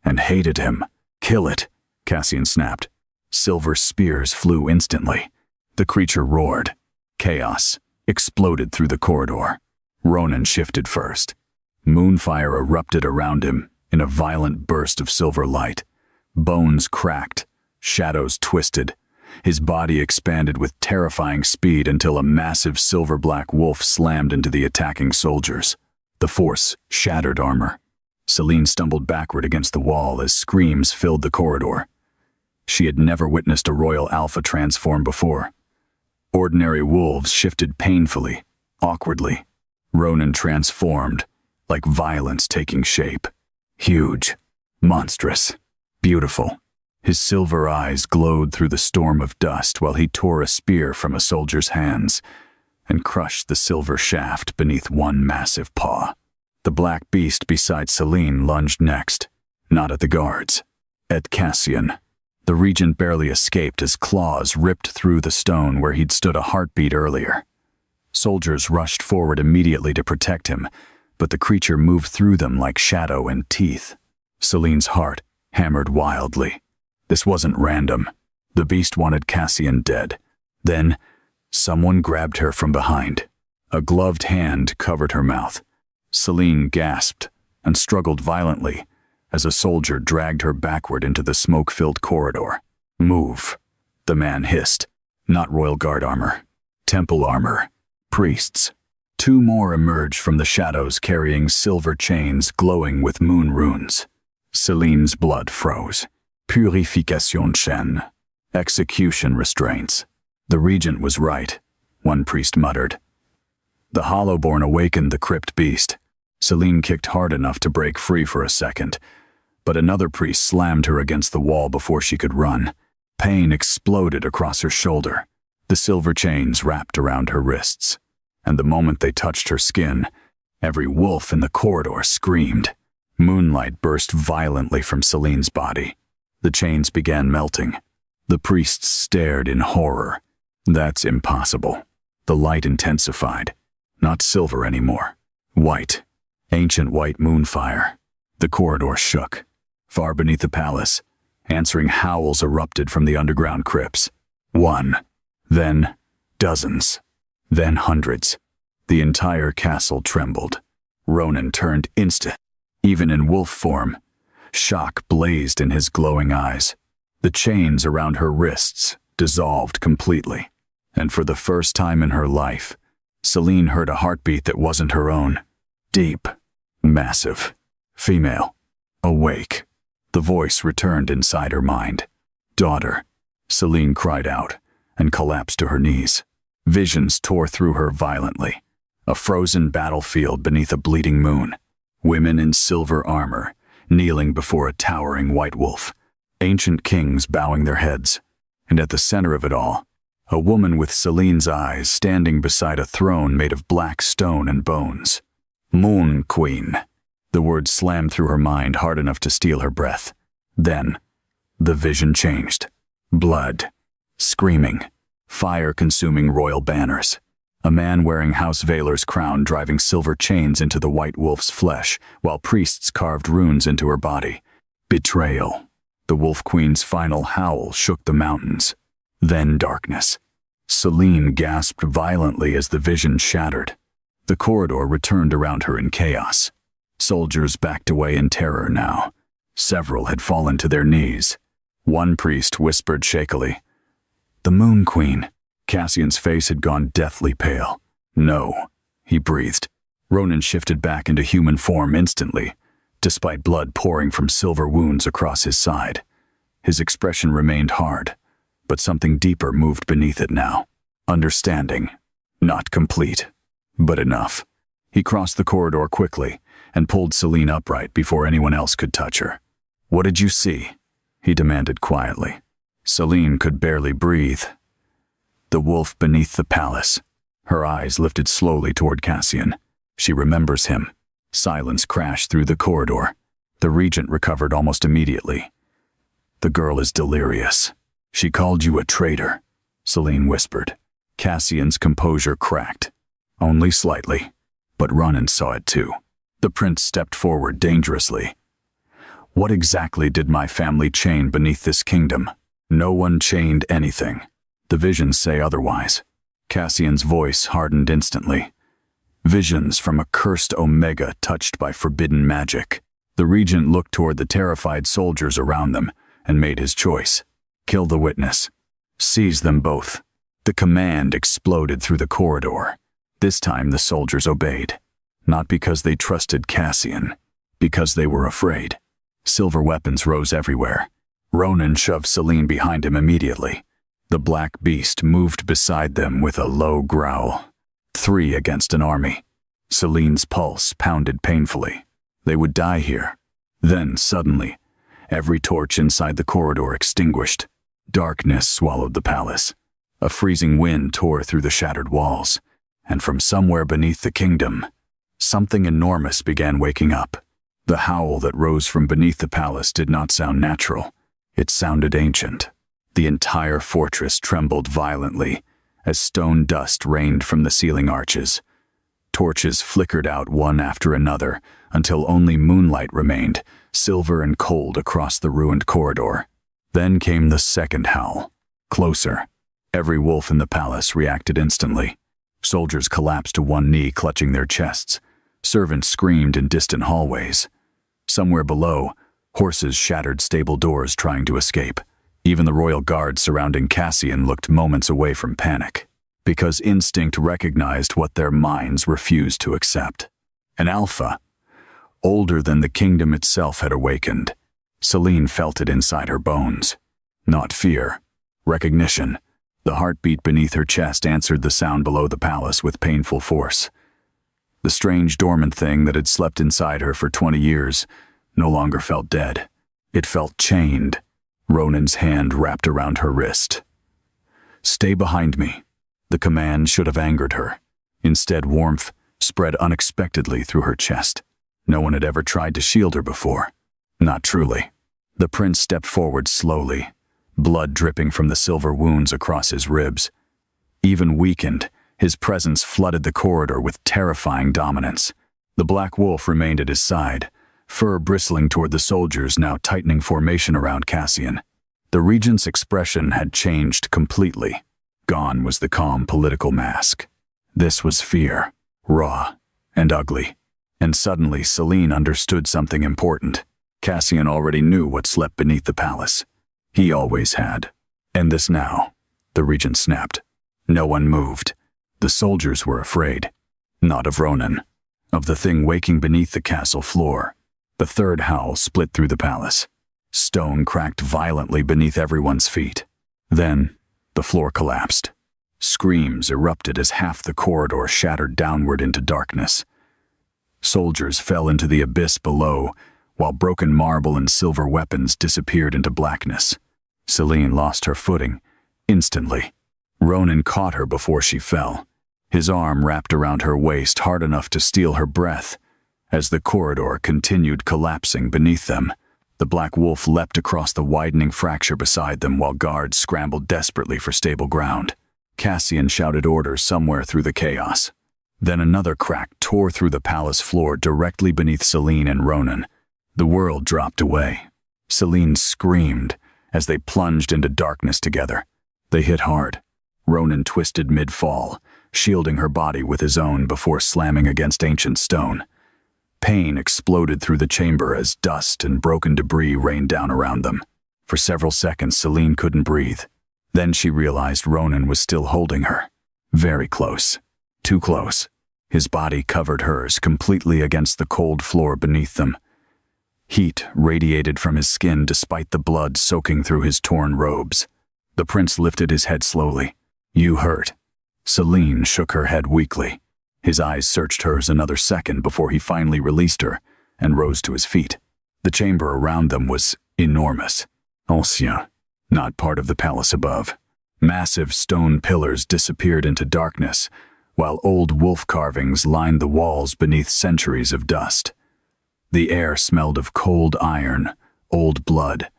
and hated him. Kill it, Cassian snapped. Silver spears flew instantly. The creature roared. Chaos exploded through the corridor. Ronan shifted first. Moonfire erupted around him in a violent burst of silver light. Bones cracked, shadows twisted. His body expanded with terrifying speed until a massive silver-black wolf slammed into the attacking soldiers. The force shattered armor. Selene stumbled backward against the wall as screams filled the corridor. She had never witnessed a royal alpha transform before. Ordinary wolves shifted painfully, awkwardly. Ronan transformed, like violence taking shape. Huge, monstrous, beautiful. His silver eyes glowed through the storm of dust while he tore a spear from a soldier's hands and crushed the silver shaft beneath one massive paw. The black beast beside Selene lunged next, not at the guards, at Cassian. The regent barely escaped as claws ripped through the stone where he'd stood a heartbeat earlier. Soldiers rushed forward immediately to protect him, but the creature moved through them like shadow and teeth. Selene's heart hammered wildly. This wasn't random. The beast wanted Cassian dead. Then, someone grabbed her from behind. A gloved hand covered her mouth. Selene gasped and struggled violently as a soldier dragged her backward into the smoke-filled corridor. Move, the man hissed. Not royal guard armor. Temple armor. Priests. Two more emerged from the shadows carrying silver chains glowing with moon runes. Selene's blood froze. Purification chaîne. Execution restraints. The regent was right, one priest muttered. The hollowborn awakened the crypt beast. Selene kicked hard enough to break free for a second, but another priest slammed her against the wall before she could run. Pain exploded across her shoulder. The silver chains wrapped around her wrists, and the moment they touched her skin, every wolf in the corridor screamed. Moonlight burst violently from Selene's body. The chains began melting. The priests stared in horror. That's impossible. The light intensified. Not silver anymore. White. Ancient white moonfire. The corridor shook. Far beneath the palace, answering howls erupted from the underground crypts. One. Then dozens. Then hundreds. The entire castle trembled. Ronan turned instant. Even in wolf form, shock blazed in his glowing eyes. The chains around her wrists dissolved completely. And for the first time in her life, Selene heard a heartbeat that wasn't her own. Deep, massive, female, awake. The voice returned inside her mind. Daughter, Selene cried out and collapsed to her knees. Visions tore through her violently. A frozen battlefield beneath a bleeding moon. Women in silver armor, kneeling before a towering white wolf. Ancient kings bowing their heads. And at the center of it all, a woman with Selene's eyes standing beside a throne made of black stone and bones. Moon Queen. The word slammed through her mind hard enough to steal her breath. Then, the vision changed. Blood. Screaming. Fire-consuming royal banners. A man wearing House Vaelor's crown driving silver chains into the white wolf's flesh, while priests carved runes into her body. Betrayal. The Wolf Queen's final howl shook the mountains. Then darkness. Selene gasped violently as the vision shattered. The corridor returned around her in chaos. Soldiers backed away in terror now. Several had fallen to their knees. One priest whispered shakily, "The Moon Queen." Cassian's face had gone deathly pale. "No," he breathed. Ronan shifted back into human form instantly, despite blood pouring from silver wounds across his side. His expression remained hard, but something deeper moved beneath it now. Understanding. Not complete, but enough. He crossed the corridor quickly and pulled Selene upright before anyone else could touch her. "What did you see?" he demanded quietly. Selene could barely breathe. The wolf beneath the palace. Her eyes lifted slowly toward Cassian. She remembers him. Silence crashed through the corridor. The regent recovered almost immediately. "The girl is delirious. She called you a traitor," Selene whispered. Cassian's composure cracked. Only slightly, but Ronan saw it too. The prince stepped forward dangerously. "What exactly did my family chain beneath this kingdom?" "No one chained anything. The visions say otherwise." Cassian's voice hardened instantly. "Visions from a cursed Omega touched by forbidden magic." The regent looked toward the terrified soldiers around them and made his choice. Kill the witness. Seize them both. The command exploded through the corridor. This time the soldiers obeyed. Not because they trusted Cassian, because they were afraid. Silver weapons rose everywhere. Ronan shoved Selene behind him immediately. The black beast moved beside them with a low growl. 3 against an army. Selene's pulse pounded painfully. They would die here. Then, suddenly, every torch inside the corridor extinguished. Darkness swallowed the palace. A freezing wind tore through the shattered walls, and from somewhere beneath the kingdom, something enormous began waking up. The howl that rose from beneath the palace did not sound natural. It sounded ancient. The entire fortress trembled violently as stone dust rained from the ceiling arches. Torches flickered out one after another until only moonlight remained, silver and cold across the ruined corridor. Then came the second howl. Closer. Every wolf in the palace reacted instantly. Soldiers collapsed to one knee, clutching their chests. Servants screamed in distant hallways. Somewhere below, horses shattered stable doors trying to escape. Even the royal guards surrounding Cassian looked moments away from panic, because instinct recognized what their minds refused to accept. An alpha, older than the kingdom itself, had awakened. Selene felt it inside her bones. Not fear, recognition. The heartbeat beneath her chest answered the sound below the palace with painful force. The strange dormant thing that had slept inside her for 20 years no longer felt dead. It felt chained. Ronan's hand wrapped around her wrist. "Stay behind me." The command should have angered her. Instead, warmth spread unexpectedly through her chest. No one had ever tried to shield her before. Not truly. The prince stepped forward slowly, blood dripping from the silver wounds across his ribs. Even weakened, his presence flooded the corridor with terrifying dominance. The black wolf remained at his side, fur bristling toward the soldiers now tightening formation around Cassian. The regent's expression had changed completely. Gone was the calm political mask. This was fear, raw and ugly. And suddenly Selene understood something important. Cassian already knew what slept beneath the palace. He always had. And this now, the regent snapped. No one moved. The soldiers were afraid. Not of Ronan. Of the thing waking beneath the castle floor. The third howl split through the palace. Stone cracked violently beneath everyone's feet. Then, the floor collapsed. Screams erupted as half the corridor shattered downward into darkness. Soldiers fell into the abyss below, while broken marble and silver weapons disappeared into blackness. Selene lost her footing, instantly. Ronan caught her before she fell. His arm wrapped around her waist hard enough to steal her breath. As the corridor continued collapsing beneath them, the black wolf leapt across the widening fracture beside them while guards scrambled desperately for stable ground. Cassian shouted orders somewhere through the chaos. Then another crack tore through the palace floor directly beneath Selene and Ronan. The world dropped away. Selene screamed as they plunged into darkness together. They hit hard. Ronan twisted mid-fall, shielding her body with his own before slamming against ancient stone. Pain exploded through the chamber as dust and broken debris rained down around them. For several seconds, Selene couldn't breathe. Then she realized Ronan was still holding her. Very close. Too close. His body covered hers completely against the cold floor beneath them. Heat radiated from his skin despite the blood soaking through his torn robes. The prince lifted his head slowly. "You hurt." Selene shook her head weakly. His eyes searched hers another second before he finally released her and rose to his feet. The chamber around them was enormous. Ancien, not part of the palace above. Massive stone pillars disappeared into darkness, while old wolf carvings lined the walls beneath centuries of dust. The air smelled of cold iron, old blood,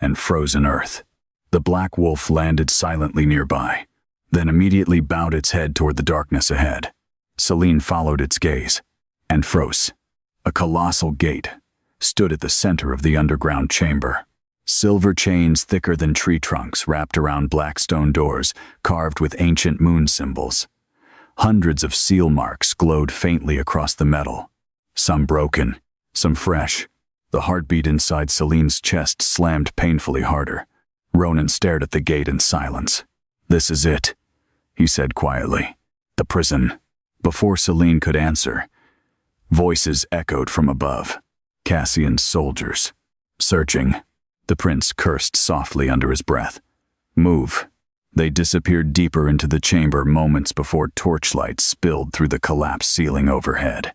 and frozen earth. The black wolf landed silently nearby, then immediately bowed its head toward the darkness ahead. Selene followed its gaze and froze. A colossal gate stood at the center of the underground chamber. Silver chains thicker than tree trunks wrapped around black stone doors, carved with ancient moon symbols. Hundreds of seal marks glowed faintly across the metal, some broken, some fresh. The heartbeat inside Selene's chest slammed painfully harder. Ronan stared at the gate in silence. "This is it," he said quietly. "The prison." Before Selene could answer, voices echoed from above. Cassian's soldiers. Searching. The prince cursed softly under his breath. "Move." They disappeared deeper into the chamber moments before torchlight spilled through the collapsed ceiling overhead.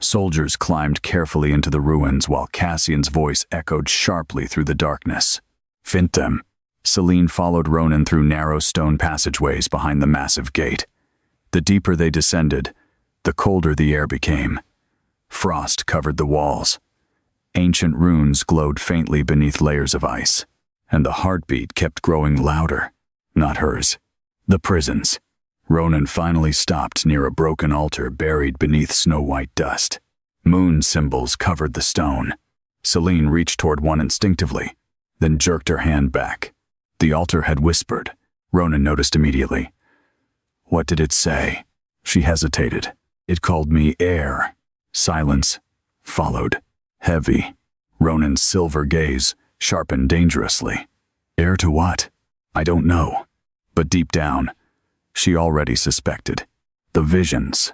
Soldiers climbed carefully into the ruins while Cassian's voice echoed sharply through the darkness. "Find them." Selene followed Ronan through narrow stone passageways behind the massive gate. The deeper they descended, the colder the air became. Frost covered the walls. Ancient runes glowed faintly beneath layers of ice, and the heartbeat kept growing louder. Not hers. The prison's. Ronan finally stopped near a broken altar buried beneath snow-white dust. Moon symbols covered the stone. Selene reached toward one instinctively, then jerked her hand back. The altar had whispered. Ronan noticed immediately. "What did it say?" She hesitated. "It called me heir." Silence followed. Heavy. Ronan's silver gaze sharpened dangerously. "Heir to what?" "I don't know." But deep down, she already suspected. The visions.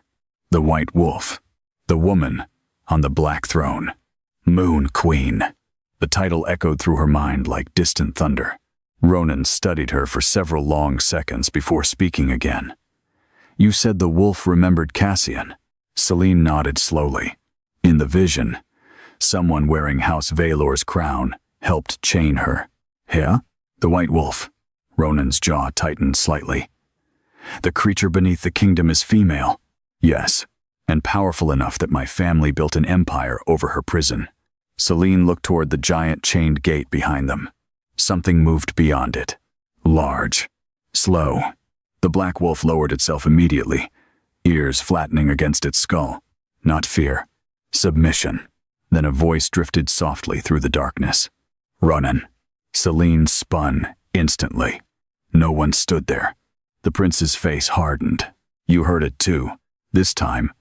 The white wolf. The woman on the black throne. Moon Queen. The title echoed through her mind like distant thunder. Ronan studied her for several long seconds before speaking again. "You said the wolf remembered Cassian." Selene nodded slowly. In the vision, someone wearing House Vaelor's crown helped chain her. "Yeah?" "The white wolf." Ronan's jaw tightened slightly. "The creature beneath the kingdom is female." "Yes, and powerful enough that my family built an empire over her prison." Selene looked toward the giant chained gate behind them. Something moved beyond it. Large. Slow. The black wolf lowered itself immediately, ears flattening against its skull. Not fear. Submission. Then a voice drifted softly through the darkness. "Ronan." Selene spun instantly. No one stood there. The prince's face hardened. "You heard it too." This time,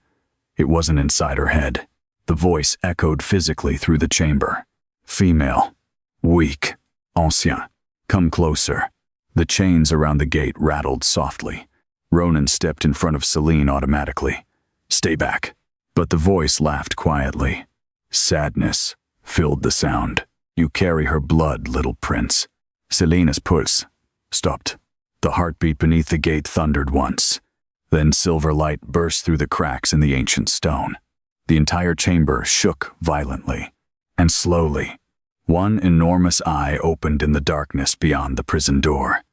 it wasn't inside her head. The voice echoed physically through the chamber. "Female. Weak. Ancien. Come closer." The chains around the gate rattled softly. Ronan stepped in front of Selene automatically. "Stay back." But the voice laughed quietly. Sadness filled the sound. "You carry her blood, little prince." Selene's pulse stopped. The heartbeat beneath the gate thundered once. Then silver light burst through the cracks in the ancient stone. The entire chamber shook violently. And slowly, one enormous eye opened in the darkness beyond the prison door.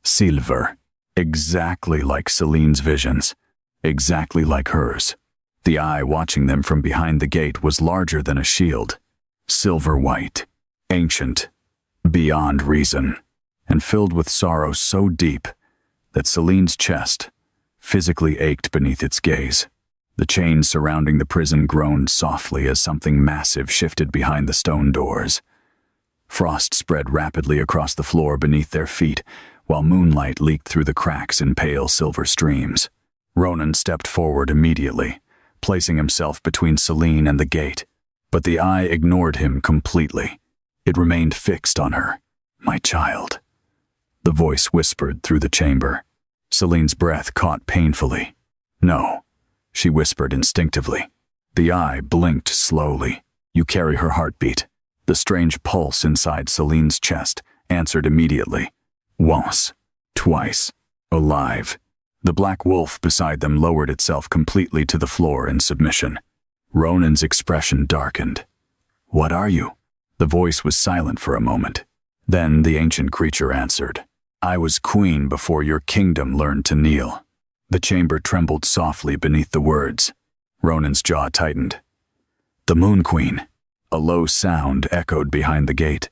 Silver. Exactly like Selene's visions. Exactly like hers. The eye watching them from behind the gate was larger than a shield. Silver white. Ancient. Beyond reason. And filled with sorrow so deep that Selene's chest physically ached beneath its gaze. The chains surrounding the prison groaned softly as something massive shifted behind the stone doors. Frost spread rapidly across the floor beneath their feet, while moonlight leaked through the cracks in pale silver streams. Ronan stepped forward immediately, placing himself between Selene and the gate. But the eye ignored him completely. It remained fixed on her. "My child." The voice whispered through the chamber. Selene's breath caught painfully. "No," she whispered instinctively. The eye blinked slowly. You carry her heartbeat. The strange pulse inside Selene's chest answered immediately. Once. Twice. Alive. The black wolf beside them lowered itself completely to the floor in submission. Ronan's expression darkened. What are you? The voice was silent for a moment. Then the ancient creature answered. I was queen before your kingdom learned to kneel. The chamber trembled softly beneath the words. Ronan's jaw tightened. The Moon Queen. A low sound echoed behind the gate.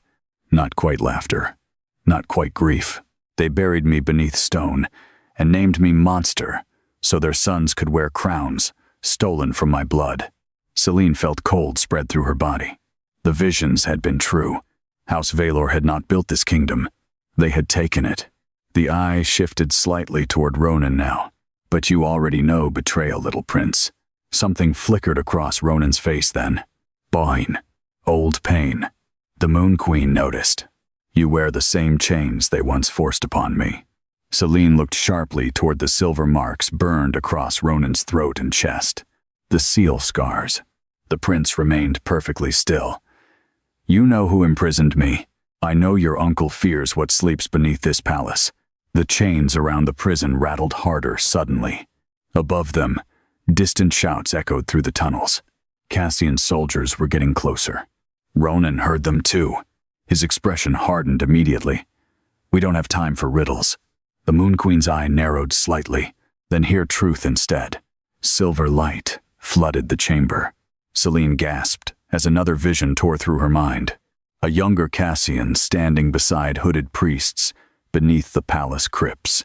Not quite laughter. Not quite grief. They buried me beneath stone and named me Monster so their sons could wear crowns stolen from my blood. Selene felt cold spread through her body. The visions had been true. House Vaelor had not built this kingdom. They had taken it. The eye shifted slightly toward Ronan now. But you already know betrayal, little prince. Something flickered across Ronan's face then. Bawing. Old pain. The Moon Queen noticed. You wear the same chains they once forced upon me. Selene looked sharply toward the silver marks burned across Ronan's throat and chest. The seal scars. The prince remained perfectly still. You know who imprisoned me. I know your uncle fears what sleeps beneath this palace. The chains around the prison rattled harder suddenly. Above them, distant shouts echoed through the tunnels. Cassian's soldiers were getting closer. Ronan heard them too. His expression hardened immediately. We don't have time for riddles. The Moon Queen's eye narrowed slightly, then hear truth instead. Silver light flooded the chamber. Selene gasped as another vision tore through her mind. A younger Cassian standing beside hooded priests beneath the palace crypts.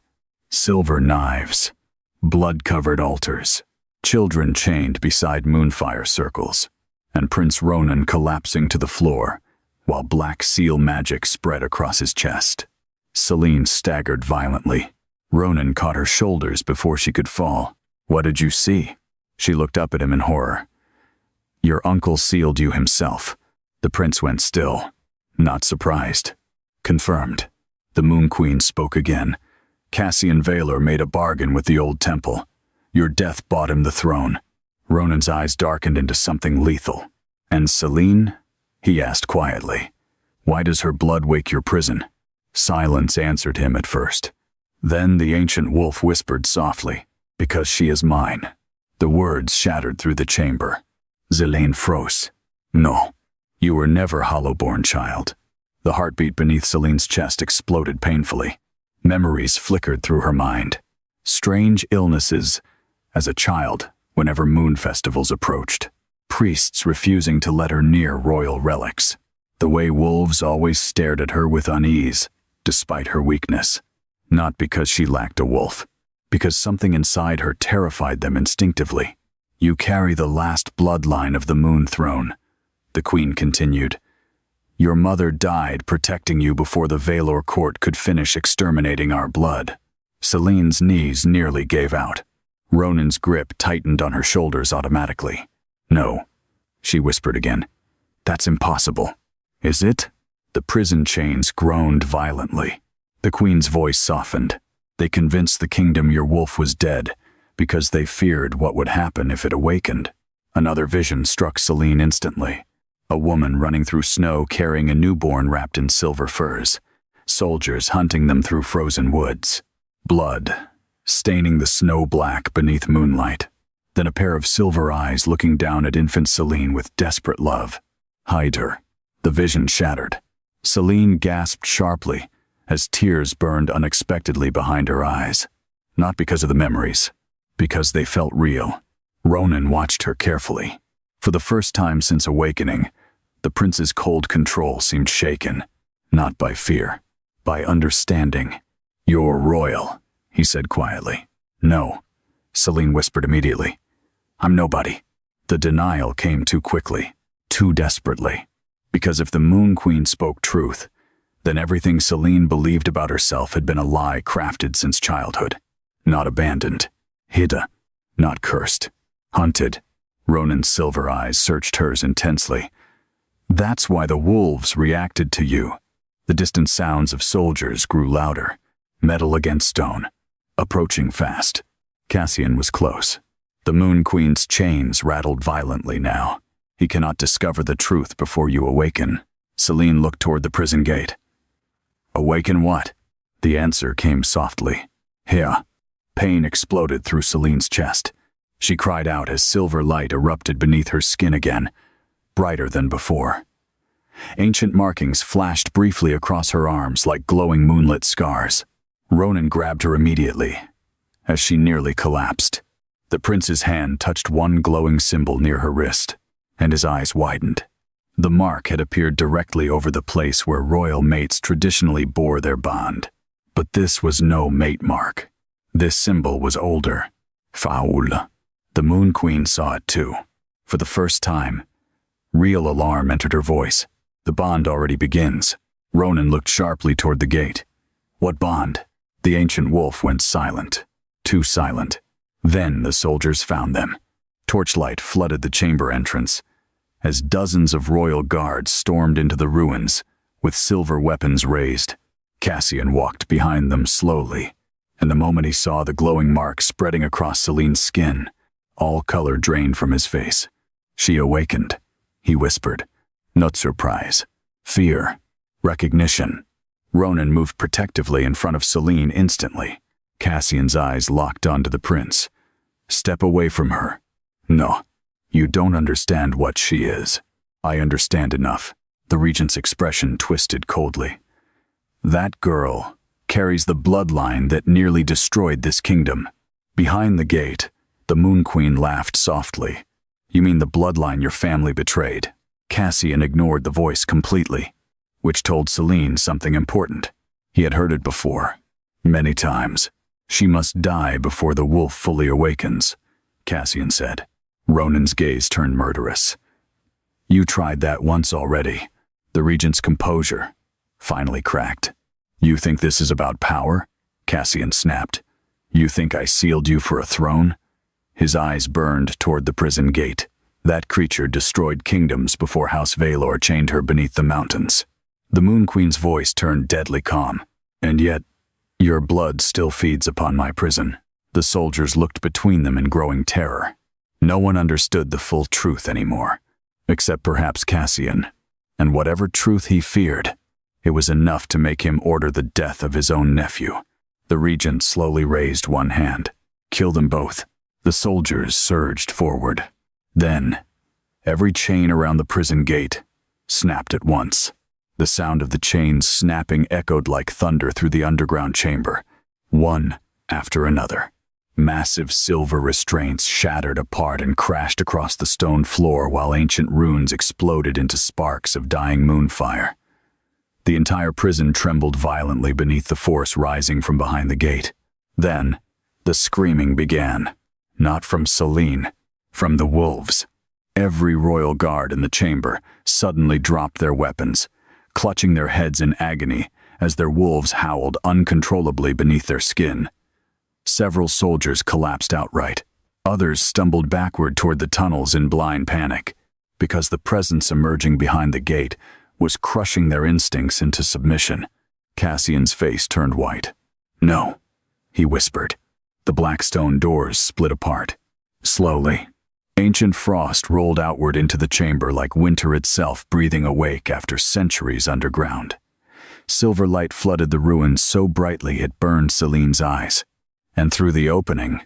Silver knives. Blood-covered altars. Children chained beside moonfire circles. And Prince Ronan collapsing to the floor, while black seal magic spread across his chest. Selene staggered violently. Ronan caught her shoulders before she could fall. What did you see? She looked up at him in horror. Your uncle sealed you himself. The prince went still, not surprised. Confirmed. The Moon Queen spoke again. Cassian Vaelor made a bargain with the old temple. Your death bought him the throne. Ronan's eyes darkened into something lethal. And Selene? He asked quietly. Why does her blood wake your prison? Silence answered him at first. Then the ancient wolf whispered softly, because she is mine. The words shattered through the chamber. Selene froze. No, you were never hollowborn, child. The heartbeat beneath Selene's chest exploded painfully. Memories flickered through her mind. Strange illnesses as a child whenever moon festivals approached. Priests refusing to let her near royal relics. The way wolves always stared at her with unease, despite her weakness. Not because she lacked a wolf, because something inside her terrified them instinctively. You carry the last bloodline of the Moon Throne, the Queen continued. Your mother died protecting you before the Vaelor court could finish exterminating our blood. Selene's knees nearly gave out. Ronan's grip tightened on her shoulders automatically. No, she whispered again. That's impossible. Is it? The prison chains groaned violently. The Queen's voice softened. They convinced the kingdom your wolf was dead, because they feared what would happen if it awakened. Another vision struck Selene instantly. A woman running through snow carrying a newborn wrapped in silver furs. Soldiers hunting them through frozen woods. Blood, staining the snow black beneath moonlight. Then a pair of silver eyes looking down at infant Selene with desperate love. Hide her. The vision shattered. Selene gasped sharply as tears burned unexpectedly behind her eyes. Not because of the memories, because they felt real. Ronan watched her carefully. For the first time since awakening, the prince's cold control seemed shaken, not by fear, by understanding. You're royal, he said quietly. No, Selene whispered immediately. I'm nobody. The denial came too quickly, too desperately. Because if the Moon Queen spoke truth, then everything Selene believed about herself had been a lie crafted since childhood. Not abandoned, hidden, not cursed, hunted. Ronan's silver eyes searched hers intensely. That's why the wolves reacted to you. The distant sounds of soldiers grew louder, metal against stone, approaching fast. Cassian was close. The Moon Queen's chains rattled violently now. He cannot discover the truth before you awaken. Selene looked toward the prison gate. Awaken what? The answer came softly. Heir. Pain exploded through Selene's chest. She cried out as silver light erupted beneath her skin again, brighter than before. Ancient markings flashed briefly across her arms like glowing moonlit scars. Ronan grabbed her immediately, as she nearly collapsed. The prince's hand touched one glowing symbol near her wrist, and his eyes widened. The mark had appeared directly over the place where royal mates traditionally bore their bond. But this was no mate mark. This symbol was older. Foul. The Moon Queen saw it too. For the first time, real alarm entered her voice. The bond already begins. Ronan looked sharply toward the gate. What bond? The ancient wolf went silent. Too silent. Then the soldiers found them. Torchlight flooded the chamber entrance, as dozens of royal guards stormed into the ruins, with silver weapons raised. Cassian walked behind them slowly, and the moment he saw the glowing mark spreading across Selene's skin, all color drained from his face. She awakened, he whispered. Not surprise. Fear. Recognition. Ronan moved protectively in front of Selene instantly. Cassian's eyes locked onto the prince. Step away from her. No. You don't understand what she is. I understand enough. The regent's expression twisted coldly. That girl carries the bloodline that nearly destroyed this kingdom. Behind the gate, the Moon Queen laughed softly. You mean the bloodline your family betrayed? Cassian ignored the voice completely, which told Selene something important. He had heard it before, many times. She must die before the wolf fully awakens, Cassian said. Ronan's gaze turned murderous. You tried that once already. The regent's composure finally cracked. You think this is about power? Cassian snapped. You think I sealed you for a throne? His eyes burned toward the prison gate. That creature destroyed kingdoms before House Vaelor chained her beneath the mountains. The Moon Queen's voice turned deadly calm. And yet, your blood still feeds upon my prison. The soldiers looked between them in growing terror. No one understood the full truth anymore, except perhaps Cassian. And whatever truth he feared, it was enough to make him order the death of his own nephew. The regent slowly raised one hand. Kill them both. The soldiers surged forward. Then, every chain around the prison gate snapped at once. The sound of the chains snapping echoed like thunder through the underground chamber, one after another. Massive silver restraints shattered apart and crashed across the stone floor while ancient runes exploded into sparks of dying moonfire. The entire prison trembled violently beneath the force rising from behind the gate. Then, the screaming began. Not from Selene, from the wolves. Every royal guard in the chamber suddenly dropped their weapons, clutching their heads in agony as their wolves howled uncontrollably beneath their skin. Several soldiers collapsed outright. Others stumbled backward toward the tunnels in blind panic, because the presence emerging behind the gate was crushing their instincts into submission. Cassian's face turned white. No, he whispered. The black stone doors split apart. Slowly, ancient frost rolled outward into the chamber like winter itself breathing awake after centuries underground. Silver light flooded the ruins so brightly it burned Selene's eyes. And through the opening,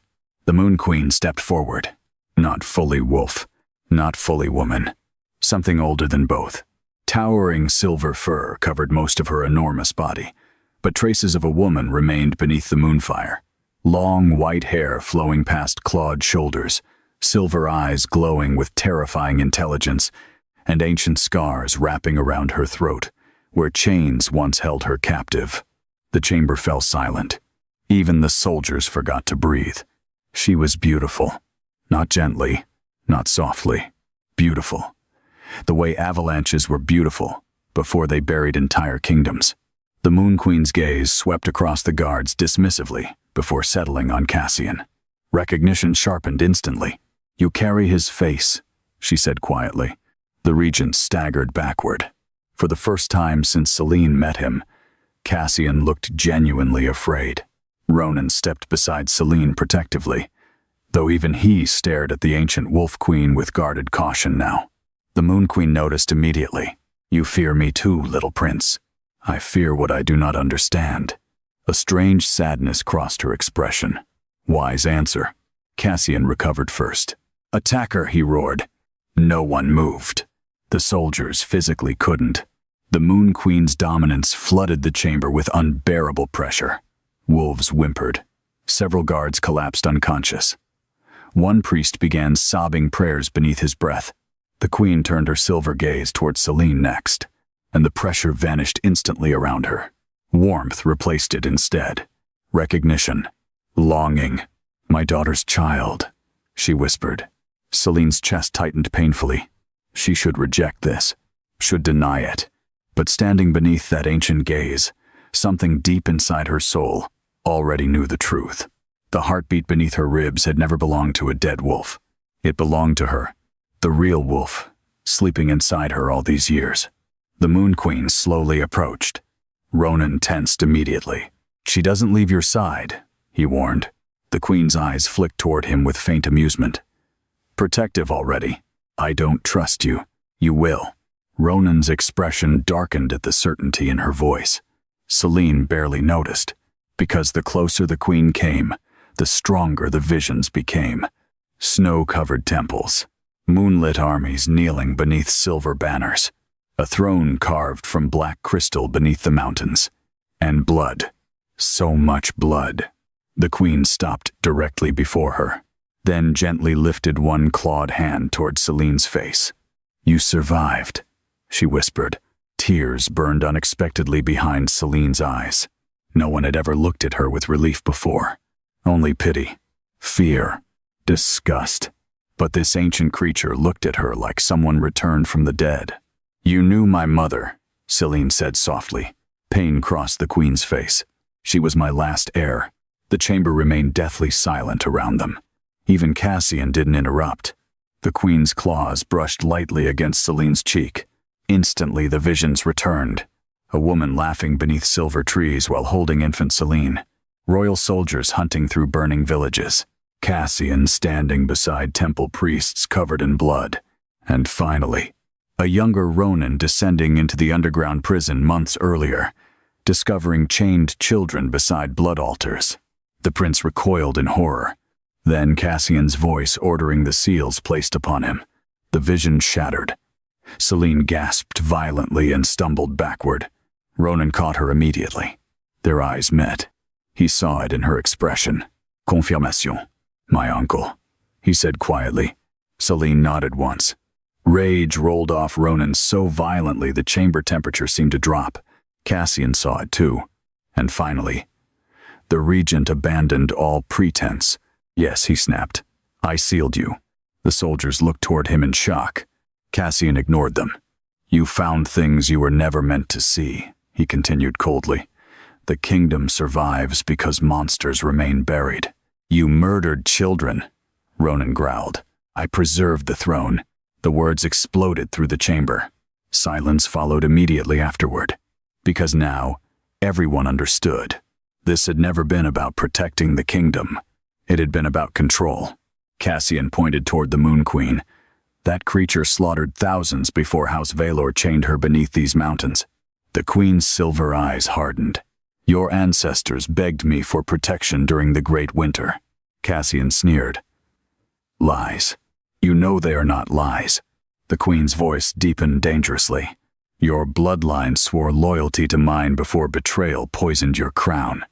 the Moon Queen stepped forward. Not fully wolf, not fully woman. Something older than both. Towering silver fur covered most of her enormous body, but traces of a woman remained beneath the moonfire. Long white hair flowing past clawed shoulders, silver eyes glowing with terrifying intelligence, and ancient scars wrapping around her throat, where chains once held her captive. The chamber fell silent. Even the soldiers forgot to breathe. She was beautiful. Not gently, not softly. Beautiful. The way avalanches were beautiful before they buried entire kingdoms. The Moon Queen's gaze swept across the guards dismissively before settling on Cassian. Recognition sharpened instantly. You carry his face, she said quietly. The regent staggered backward. For the first time since Selene met him, Cassian looked genuinely afraid. Ronan stepped beside Selene protectively, though even he stared at the ancient wolf queen with guarded caution now. The Moon Queen noticed immediately. "You fear me too, little prince." "I fear what I do not understand." A strange sadness crossed her expression. "Wise answer." Cassian recovered first. "Attack her," he roared. No one moved. The soldiers physically couldn't. The Moon Queen's dominance flooded the chamber with unbearable pressure. Wolves whimpered. Several guards collapsed unconscious. One priest began sobbing prayers beneath his breath. The queen turned her silver gaze towards Selene next, and the pressure vanished instantly around her. Warmth replaced it instead. Recognition. Longing. "My daughter's child," she whispered. Selene's chest tightened painfully. She should reject this, should deny it. But standing beneath that ancient gaze, something deep inside her soul already knew the truth. The heartbeat beneath her ribs had never belonged to a dead wolf. It belonged to her, the real wolf, sleeping inside her all these years. The Moon Queen slowly approached. Ronan tensed immediately. "She doesn't leave your side," he warned. The queen's eyes flicked toward him with faint amusement. "Protective already. I don't trust you." "You will." Ronan's expression darkened at the certainty in her voice. Selene barely noticed, because the closer the queen came, the stronger the visions became. Snow-covered temples, moonlit armies kneeling beneath silver banners, a throne carved from black crystal beneath the mountains, and blood. So much blood. The queen stopped directly before her, then gently lifted one clawed hand toward Selene's face. "You survived," she whispered. Tears burned unexpectedly behind Selene's eyes. No one had ever looked at her with relief before. Only pity, fear, disgust. But this ancient creature looked at her like someone returned from the dead. "You knew my mother," Selene said softly. Pain crossed the queen's face. "She was my last heir." The chamber remained deathly silent around them. Even Cassian didn't interrupt. The queen's claws brushed lightly against Selene's cheek. Instantly the visions returned. A woman laughing beneath silver trees while holding infant Selene. Royal soldiers hunting through burning villages. Cassian standing beside temple priests covered in blood. And finally, a younger Ronan descending into the underground prison months earlier, discovering chained children beside blood altars. The prince recoiled in horror. Then Cassian's voice ordering the seals placed upon him. The vision shattered. Selene gasped violently and stumbled backward. Ronan caught her immediately. Their eyes met. He saw it in her expression. "Confirmation, my uncle," he said quietly. Selene nodded once. Rage rolled off Ronan so violently the chamber temperature seemed to drop. Cassian saw it too. And finally, the regent abandoned all pretense. "Yes," he snapped. "I sealed you." The soldiers looked toward him in shock. Cassian ignored them. "You found things you were never meant to see," he continued coldly. "The kingdom survives because monsters remain buried." "You murdered children," Ronan growled. "I preserved the throne." The words exploded through the chamber. Silence followed immediately afterward. Because now, everyone understood. This had never been about protecting the kingdom. It had been about control. Cassian pointed toward the Moon Queen. "That creature slaughtered thousands before House Vaelor chained her beneath these mountains." The queen's silver eyes hardened. "Your ancestors begged me for protection during the Great Winter." Cassian sneered. "Lies. You know they are not lies." The queen's voice deepened dangerously. "Your bloodline swore loyalty to mine before betrayal poisoned your crown."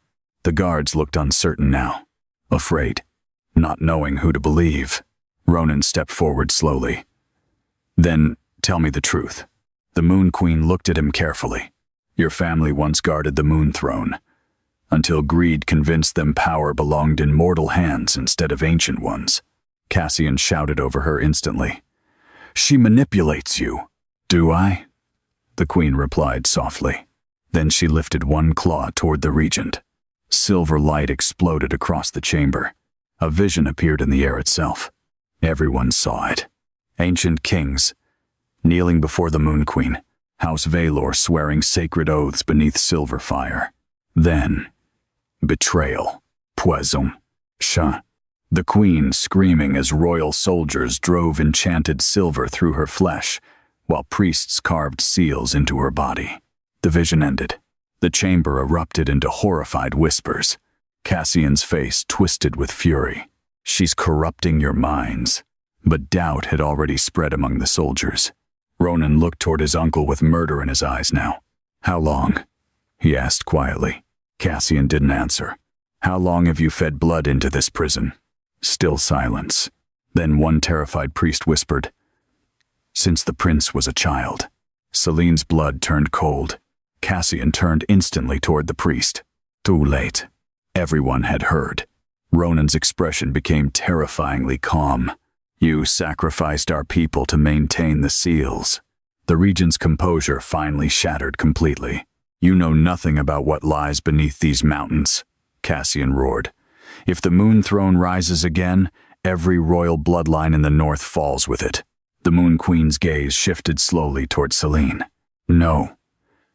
The guards looked uncertain now, afraid, not knowing who to believe. Ronan stepped forward slowly. "Then, tell me the truth." The Moon Queen looked at him carefully. "Your family once guarded the Moon Throne, until greed convinced them power belonged in mortal hands instead of ancient ones." Cassian shouted over her instantly. "She manipulates you." "Do I?" the queen replied softly. Then she lifted one claw toward the regent. Silver light exploded across the chamber. A vision appeared in the air itself. Everyone saw it. Ancient kings, kneeling before the Moon Queen, House Vaelor swearing sacred oaths beneath silver fire. Then, betrayal, poison, chat. the queen screaming as royal soldiers drove enchanted silver through her flesh, while priests carved seals into her body. The vision ended. The chamber erupted into horrified whispers. Cassian's face twisted with fury. "She's corrupting your minds." But doubt had already spread among the soldiers. Ronan looked toward his uncle with murder in his eyes now. "How long?" he asked quietly. Cassian didn't answer. "How long have you fed blood into this prison?" Still silence. Then one terrified priest whispered, "Since the prince was a child." Selene's blood turned cold. Cassian turned instantly toward the priest. Too late. Everyone had heard. Ronan's expression became terrifyingly calm. "You sacrificed our people to maintain the seals." The regent's composure finally shattered completely. "You know nothing about what lies beneath these mountains," Cassian roared. "If the Moon Throne rises again, every royal bloodline in the north falls with it." The Moon Queen's gaze shifted slowly toward Selene. "No,"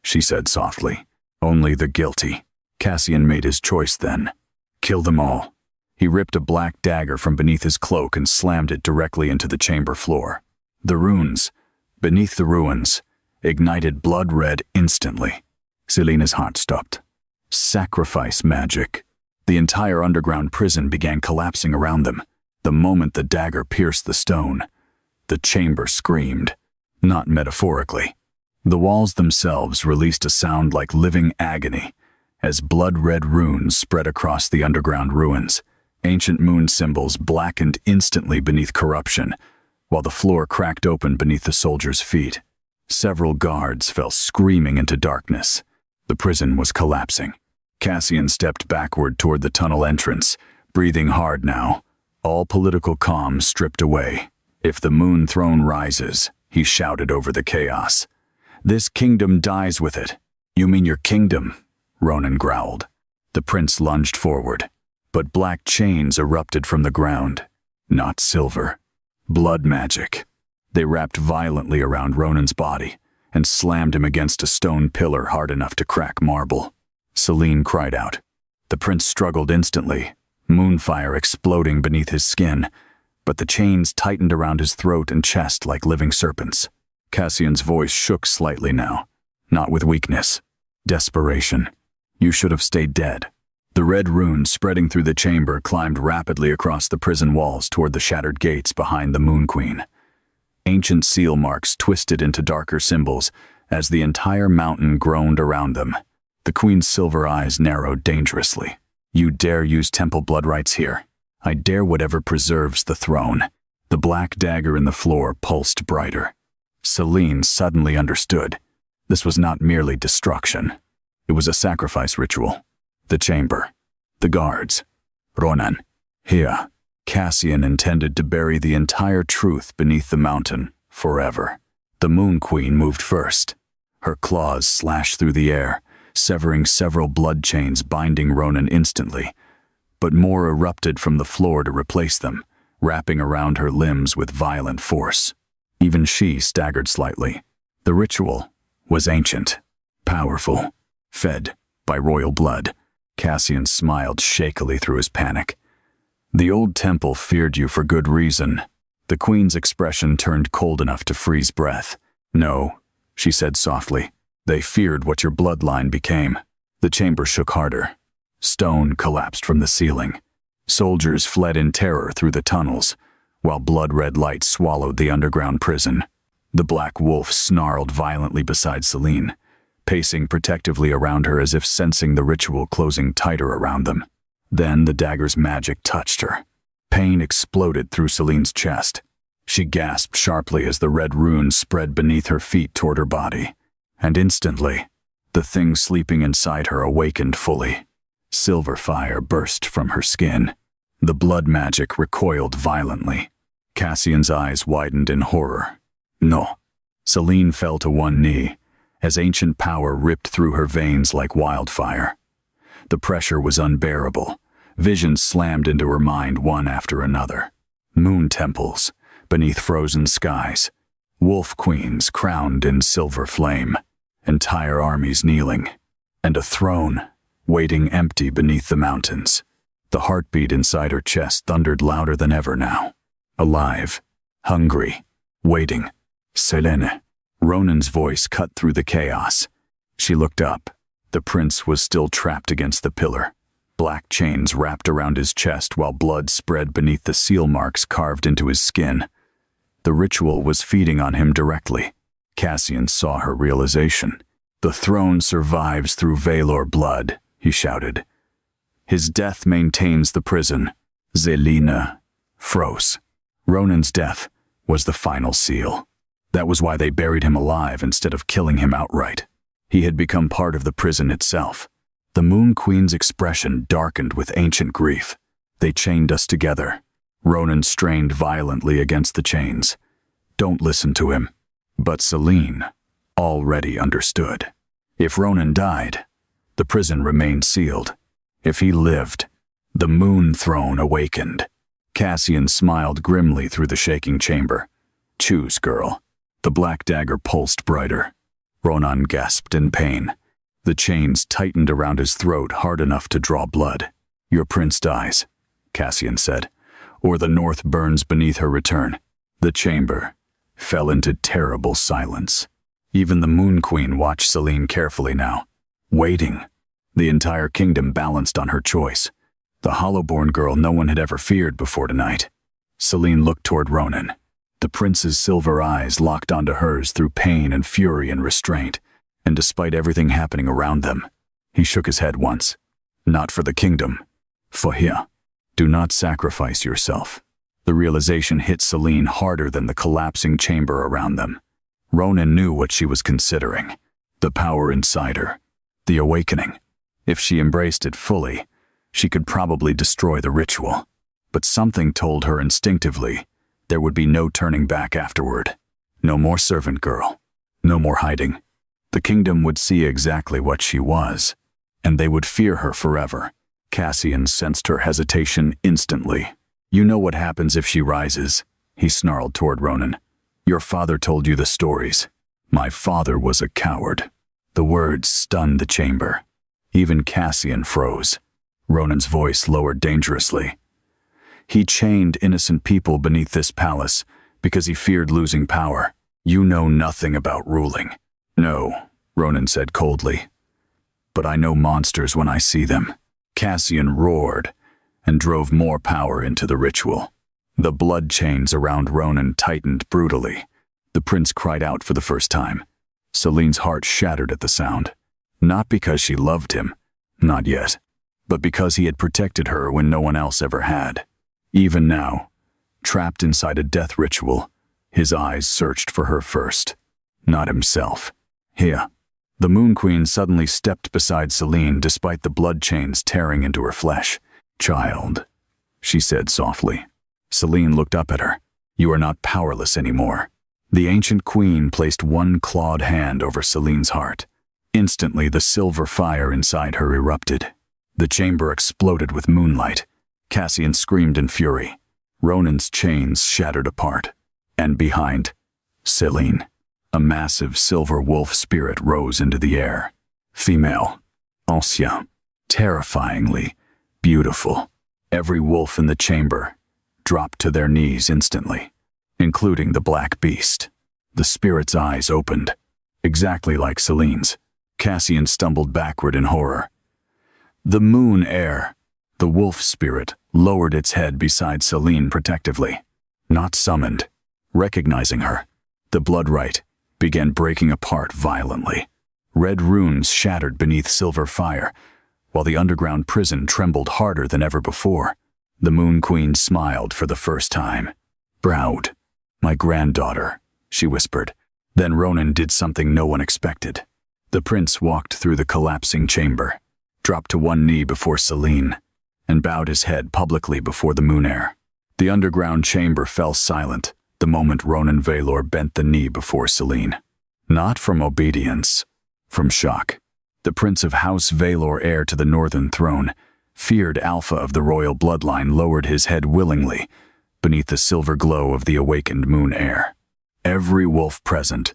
she said softly. "Only the guilty." Cassian made his choice then. "Kill them all." He ripped a black dagger from beneath his cloak and slammed it directly into the chamber floor. The runes, beneath the ruins, ignited blood red instantly. Selene's heart stopped. Sacrifice magic. The entire underground prison began collapsing around them. The moment the dagger pierced the stone, the chamber screamed. Not metaphorically. The walls themselves released a sound like living agony as blood-red runes spread across the underground ruins. Ancient moon symbols blackened instantly beneath corruption, while the floor cracked open beneath the soldiers' feet. Several guards fell screaming into darkness. The prison was collapsing. Cassian stepped backward toward the tunnel entrance, breathing hard now, all political calm stripped away. "If the Moon Throne rises," he shouted over the chaos, "this kingdom dies with it." "You mean your kingdom?" Ronan growled. The prince lunged forward, but black chains erupted from the ground. Not silver. Blood magic. They wrapped violently around Ronan's body and slammed him against a stone pillar hard enough to crack marble. Selene cried out. The prince struggled instantly, moonfire exploding beneath his skin, but the chains tightened around his throat and chest like living serpents. Cassian's voice shook slightly now, not with weakness. Desperation. "You should have stayed dead." The red runes spreading through the chamber climbed rapidly across the prison walls toward the shattered gates behind the Moon Queen. Ancient seal marks twisted into darker symbols as the entire mountain groaned around them. The queen's silver eyes narrowed dangerously. "You dare use temple blood rites here? I dare whatever preserves the throne." The black dagger in the floor pulsed brighter. Selene suddenly understood. This was not merely destruction. It was a sacrifice ritual. The chamber. The guards. Ronan. Here. Cassian intended to bury the entire truth beneath the mountain, forever. The Moon Queen moved first. Her claws slashed through the air, severing several blood chains binding Ronan instantly, but more erupted from the floor to replace them, wrapping around her limbs with violent force. Even she staggered slightly. The ritual was ancient, powerful, fed by royal blood. Cassian smiled shakily through his panic. "The old temple feared you for good reason." The queen's expression turned cold enough to freeze breath. "No," she said softly. "They feared what your bloodline became." The chamber shook harder. Stone collapsed from the ceiling. Soldiers fled in terror through the tunnels, while blood-red light swallowed the underground prison. The black wolf snarled violently beside Selene, pacing protectively around her as if sensing the ritual closing tighter around them. Then the dagger's magic touched her. Pain exploded through Selene's chest. She gasped sharply as the red runes spread beneath her feet toward her body. And instantly, the thing sleeping inside her awakened fully. Silver fire burst from her skin. The blood magic recoiled violently. Cassian's eyes widened in horror. "No." Selene fell to one knee, as ancient power ripped through her veins like wildfire. The pressure was unbearable. Visions slammed into her mind one after another. Moon temples, beneath frozen skies. Wolf queens crowned in silver flame. Entire armies kneeling. And a throne, waiting empty beneath the mountains. The heartbeat inside her chest thundered louder than ever now. Alive, hungry, waiting. Selene. Ronan's voice cut through the chaos. She looked up. The prince was still trapped against the pillar. Black chains wrapped around his chest while blood spread beneath the seal marks carved into his skin. The ritual was feeding on him directly. Cassian saw her realization. "The throne survives through Vaelor blood," he shouted. "His death maintains the prison." Selene froze. Ronan's death was the final seal. That was why they buried him alive instead of killing him outright. He had become part of the prison itself. The Moon Queen's expression darkened with ancient grief. "They chained us together." Ronan strained violently against the chains. "Don't listen to him." But Selene already understood. If Ronan died, the prison remained sealed. If he lived, the Moon Throne awakened. Cassian smiled grimly through the shaking chamber. "Choose, girl." The black dagger pulsed brighter. Ronan gasped in pain. The chains tightened around his throat hard enough to draw blood. "Your prince dies," Cassian said, "or the north burns beneath her return." The chamber fell into terrible silence. Even the Moon Queen watched Selene carefully now, waiting. The entire kingdom balanced on her choice. The hollowborn girl no one had ever feared before tonight. Selene looked toward Ronan. The prince's silver eyes locked onto hers through pain and fury and restraint, and despite everything happening around them, he shook his head once. "Not for the kingdom. For here. Do not sacrifice yourself." The realization hit Selene harder than the collapsing chamber around them. Ronan knew what she was considering. The power inside her. The awakening. If she embraced it fully, she could probably destroy the ritual. But something told her instinctively there would be no turning back afterward. No more servant girl. No more hiding. The kingdom would see exactly what she was, and they would fear her forever. Cassian sensed her hesitation instantly. "You know what happens if she rises," he snarled toward Ronan. "Your father told you the stories." "My father was a coward." The words stunned the chamber. Even Cassian froze. Ronan's voice lowered dangerously. "He chained innocent people beneath this palace because he feared losing power. You know nothing about ruling." "No," Ronan said coldly. "But I know monsters when I see them." Cassian roared and drove more power into the ritual. The blood chains around Ronan tightened brutally. The prince cried out for the first time. Selene's heart shattered at the sound. Not because she loved him, not yet, but because he had protected her when no one else ever had. Even now, trapped inside a death ritual, his eyes searched for her first, not himself. Here. The Moon Queen suddenly stepped beside Selene despite the blood chains tearing into her flesh. "Child," she said softly. Selene looked up at her. "You are not powerless anymore." The ancient queen placed one clawed hand over Selene's heart. Instantly, the silver fire inside her erupted. The chamber exploded with moonlight. Cassian screamed in fury. Ronan's chains shattered apart. And behind Selene, a massive silver wolf spirit rose into the air. Female. Ancien. Terrifyingly beautiful. Every wolf in the chamber dropped to their knees instantly, including the black beast. The spirit's eyes opened, exactly like Selene's. Cassian stumbled backward in horror. The moon heir, the wolf spirit, lowered its head beside Selene protectively. Not summoned. Recognizing her, the blood rite began breaking apart violently. Red runes shattered beneath silver fire, while the underground prison trembled harder than ever before. The Moon Queen smiled for the first time. "Proud. My granddaughter," she whispered. Then Ronan did something no one expected. The prince walked through the collapsing chamber, dropped to one knee before Selene, and bowed his head publicly before the moon heir. The underground chamber fell silent the moment Ronan Vaelor bent the knee before Selene. Not from obedience, from shock. The prince of House Vaelor, heir to the northern throne, feared alpha of the royal bloodline, lowered his head willingly beneath the silver glow of the awakened moon heir. Every wolf present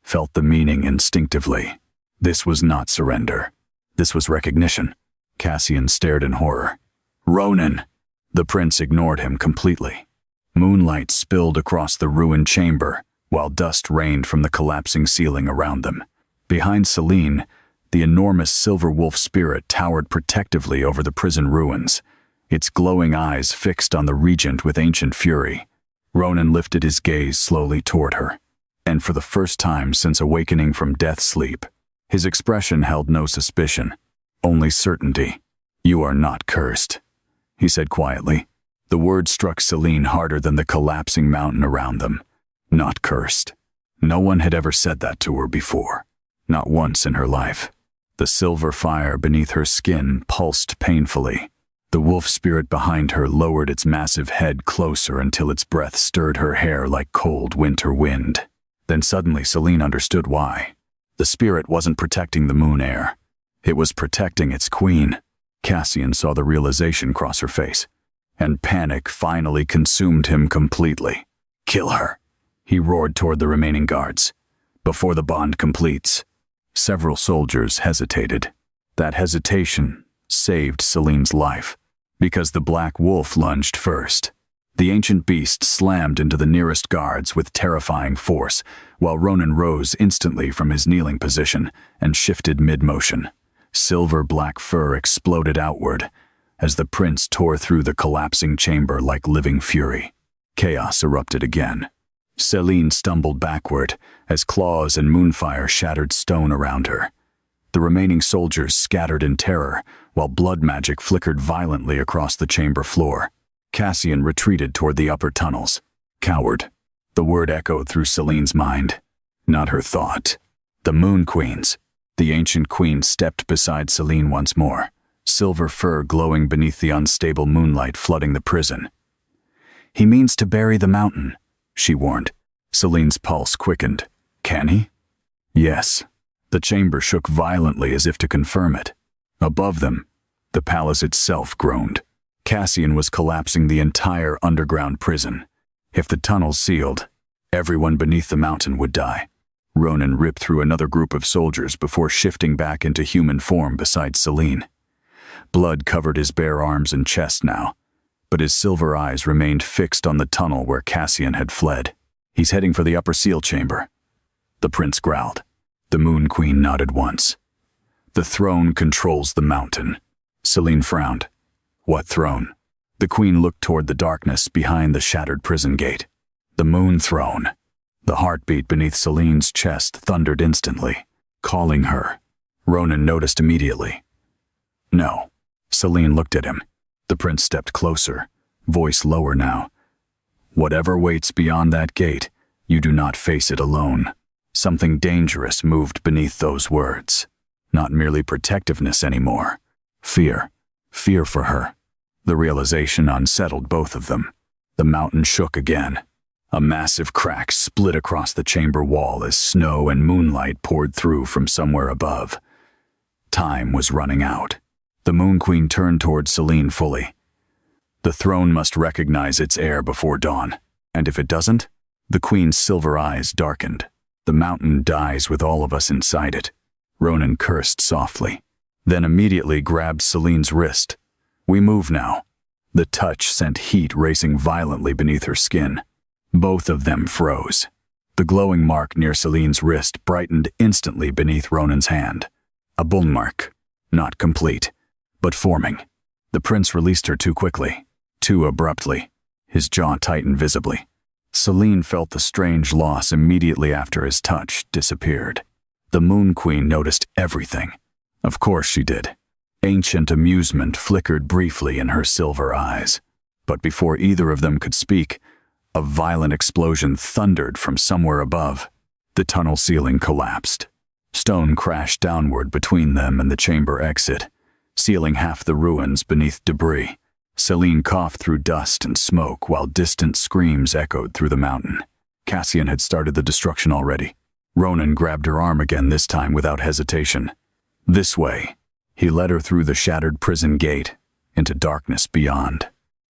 felt the meaning instinctively. This was not surrender. This was recognition. Cassian stared in horror. "Ronan!" The prince ignored him completely. Moonlight spilled across the ruined chamber, while dust rained from the collapsing ceiling around them. Behind Selene, the enormous silver wolf spirit towered protectively over the prison ruins, its glowing eyes fixed on the regent with ancient fury. Ronan lifted his gaze slowly toward her, and for the first time since awakening from death sleep, his expression held no suspicion, only certainty. "You are not cursed," he said quietly. The word struck Selene harder than the collapsing mountain around them. Not cursed. No one had ever said that to her before. Not once in her life. The silver fire beneath her skin pulsed painfully. The wolf spirit behind her lowered its massive head closer until its breath stirred her hair like cold winter wind. Then suddenly Selene understood why. The spirit wasn't protecting the moon heir. It was protecting its queen. Cassian saw the realization cross her face, and panic finally consumed him completely. "Kill her," he roared toward the remaining guards. "Before the bond completes." Several soldiers hesitated. That hesitation saved Selene's life, because the black wolf lunged first. The ancient beast slammed into the nearest guards with terrifying force, while Ronan rose instantly from his kneeling position and shifted mid-motion. Silver-black fur exploded outward as the prince tore through the collapsing chamber like living fury. Chaos erupted again. Selene stumbled backward as claws and moonfire shattered stone around her. The remaining soldiers scattered in terror, while blood magic flickered violently across the chamber floor. Cassian retreated toward the upper tunnels. "Coward." The word echoed through Selene's mind. Not her thought. The Moon Queens. The ancient queen stepped beside Selene once more, silver fur glowing beneath the unstable moonlight flooding the prison. "He means to bury the mountain," she warned. Selene's pulse quickened. "Can he?" "Yes." The chamber shook violently as if to confirm it. Above them, the palace itself groaned. Cassian was collapsing the entire underground prison. If the tunnel sealed, everyone beneath the mountain would die. Ronan ripped through another group of soldiers before shifting back into human form beside Selene. Blood covered his bare arms and chest now, but his silver eyes remained fixed on the tunnel where Cassian had fled. "He's heading for the upper seal chamber," the prince growled. The Moon Queen nodded once. "The throne controls the mountain." Selene frowned. "What throne?" The queen looked toward the darkness behind the shattered prison gate. "The Moon Throne." The heartbeat beneath Selene's chest thundered instantly, calling her. Ronan noticed immediately. "No." Selene looked at him. The prince stepped closer, voice lower now. "Whatever waits beyond that gate, you do not face it alone." Something dangerous moved beneath those words. Not merely protectiveness anymore. Fear. Fear for her. The realization unsettled both of them. The mountain shook again. A massive crack split across the chamber wall as snow and moonlight poured through from somewhere above. Time was running out. The Moon Queen turned toward Selene fully. "The throne must recognize its heir before dawn. And if it doesn't?" The queen's silver eyes darkened. "The mountain dies with all of us inside it." Ronan cursed softly, then immediately grabbed Selene's wrist. "We move now." The touch sent heat racing violently beneath her skin. Both of them froze. The glowing mark near Selene's wrist brightened instantly beneath Ronan's hand. A burn mark. Not complete, but forming. The prince released her too quickly, too abruptly. His jaw tightened visibly. Selene felt the strange loss immediately after his touch disappeared. The Moon Queen noticed everything. Of course she did. Ancient amusement flickered briefly in her silver eyes. But before either of them could speak, a violent explosion thundered from somewhere above. The tunnel ceiling collapsed. Stone crashed downward between them and the chamber exit, sealing half the ruins beneath debris. Selene coughed through dust and smoke while distant screams echoed through the mountain. Cassian had started the destruction already. Ronan grabbed her arm again, this time without hesitation. "This way." He led her through the shattered prison gate, into darkness beyond.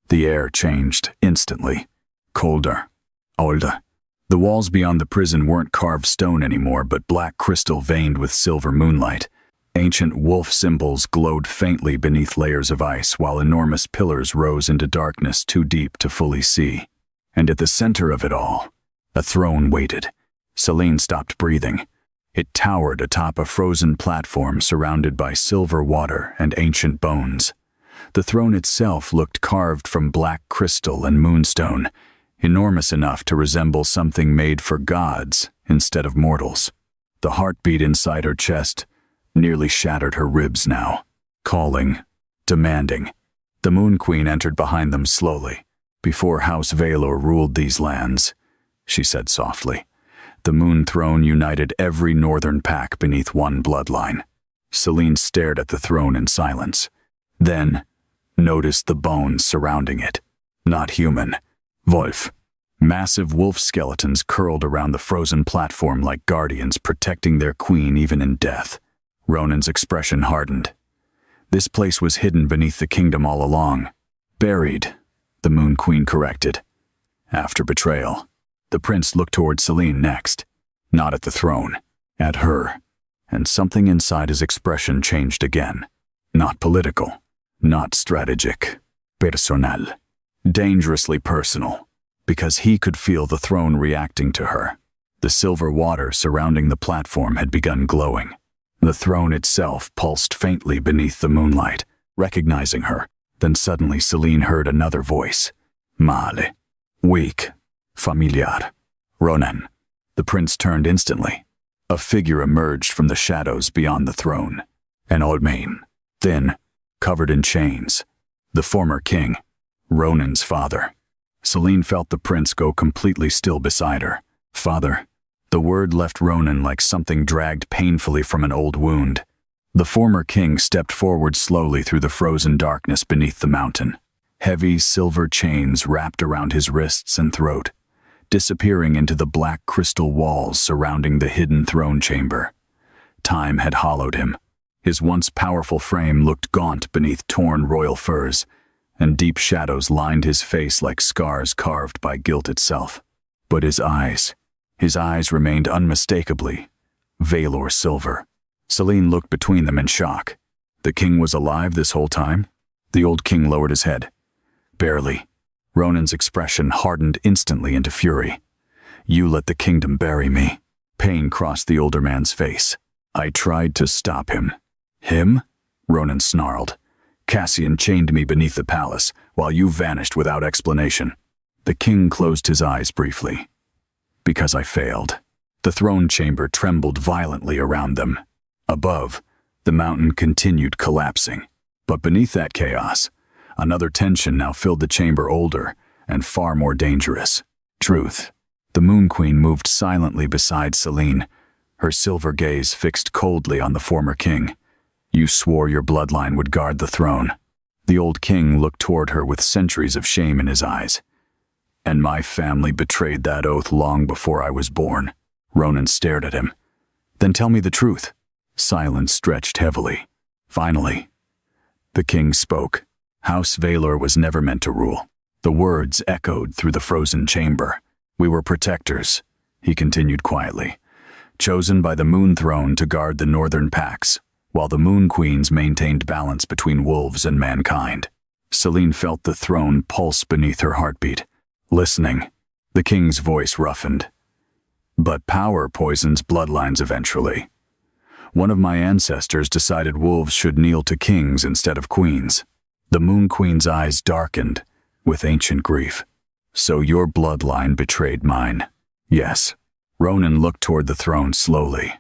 The air changed instantly. Colder. Older. The walls beyond the prison weren't carved stone anymore, but black crystal veined with silver moonlight. Ancient wolf symbols glowed faintly beneath layers of ice, while enormous pillars rose into darkness too deep to fully see. And at the center of it all, a throne waited. Selene stopped breathing. It towered atop a frozen platform surrounded by silver water and ancient bones. The throne itself looked carved from black crystal and moonstone, enormous enough to resemble something made for gods instead of mortals. The heartbeat inside her chest nearly shattered her ribs now. Calling, demanding. The Moon Queen entered behind them slowly. "Before House Vaelor ruled these lands," she said softly, "the Moon Throne united every northern pack beneath one bloodline." Selene stared at the throne in silence, then noticed the bones surrounding it. Not human. Wolf. Massive wolf skeletons curled around the frozen platform like guardians protecting their queen even in death. Ronan's expression hardened. This place was hidden beneath the kingdom all along. "Buried," the Moon Queen corrected. "After betrayal." The prince looked toward Selene next. Not at the throne. At her. And something inside his expression changed again. Not political. Not strategic. Personal. Dangerously personal. Because he could feel the throne reacting to her. The silver water surrounding the platform had begun glowing. The throne itself pulsed faintly beneath the moonlight, recognizing her. Then suddenly Selene heard another voice. Male. Weak. Familiar. Ronan. The prince turned instantly. A figure emerged from the shadows beyond the throne. An old man. Thin. Covered in chains. The former king. Ronan's father. Selene felt the prince go completely still beside her. Father. The word left Ronan like something dragged painfully from an old wound. The former king stepped forward slowly through the frozen darkness beneath the mountain. Heavy silver chains wrapped around his wrists and throat, disappearing into the black crystal walls surrounding the hidden throne chamber. Time had hollowed him. His once powerful frame looked gaunt beneath torn royal furs, and deep shadows lined his face like scars carved by guilt itself. But his eyes remained unmistakably Vaelor silver. Selene looked between them in shock. The king was alive this whole time? The old king lowered his head. Barely. Ronan's expression hardened instantly into fury. "You let the kingdom bury me." Pain crossed the older man's face. "I tried to stop him." "Him?" Ronan snarled. "Cassian chained me beneath the palace, while you vanished without explanation." The king closed his eyes briefly. "Because I failed." The throne chamber trembled violently around them. Above, the mountain continued collapsing. But beneath that chaos, another tension now filled the chamber, older and far more dangerous. Truth. The Moon Queen moved silently beside Selene, her silver gaze fixed coldly on the former king. "You swore your bloodline would guard the throne." The old king looked toward her with centuries of shame in his eyes. "And my family betrayed that oath long before I was born." Ronan stared at him. "Then tell me the truth." Silence stretched heavily. Finally, the king spoke. House Vaelor was never meant to rule. The words echoed through the frozen chamber. "We were protectors," he continued quietly, "chosen by the Moon Throne to guard the northern packs, while the Moon Queens maintained balance between wolves and mankind." Selene felt the throne pulse beneath her heartbeat. Listening, the king's voice roughened. "But power poisons bloodlines eventually. One of my ancestors decided wolves should kneel to kings instead of queens." The Moon Queen's eyes darkened with ancient grief. "So your bloodline betrayed mine." "Yes." Ronan looked toward the throne slowly.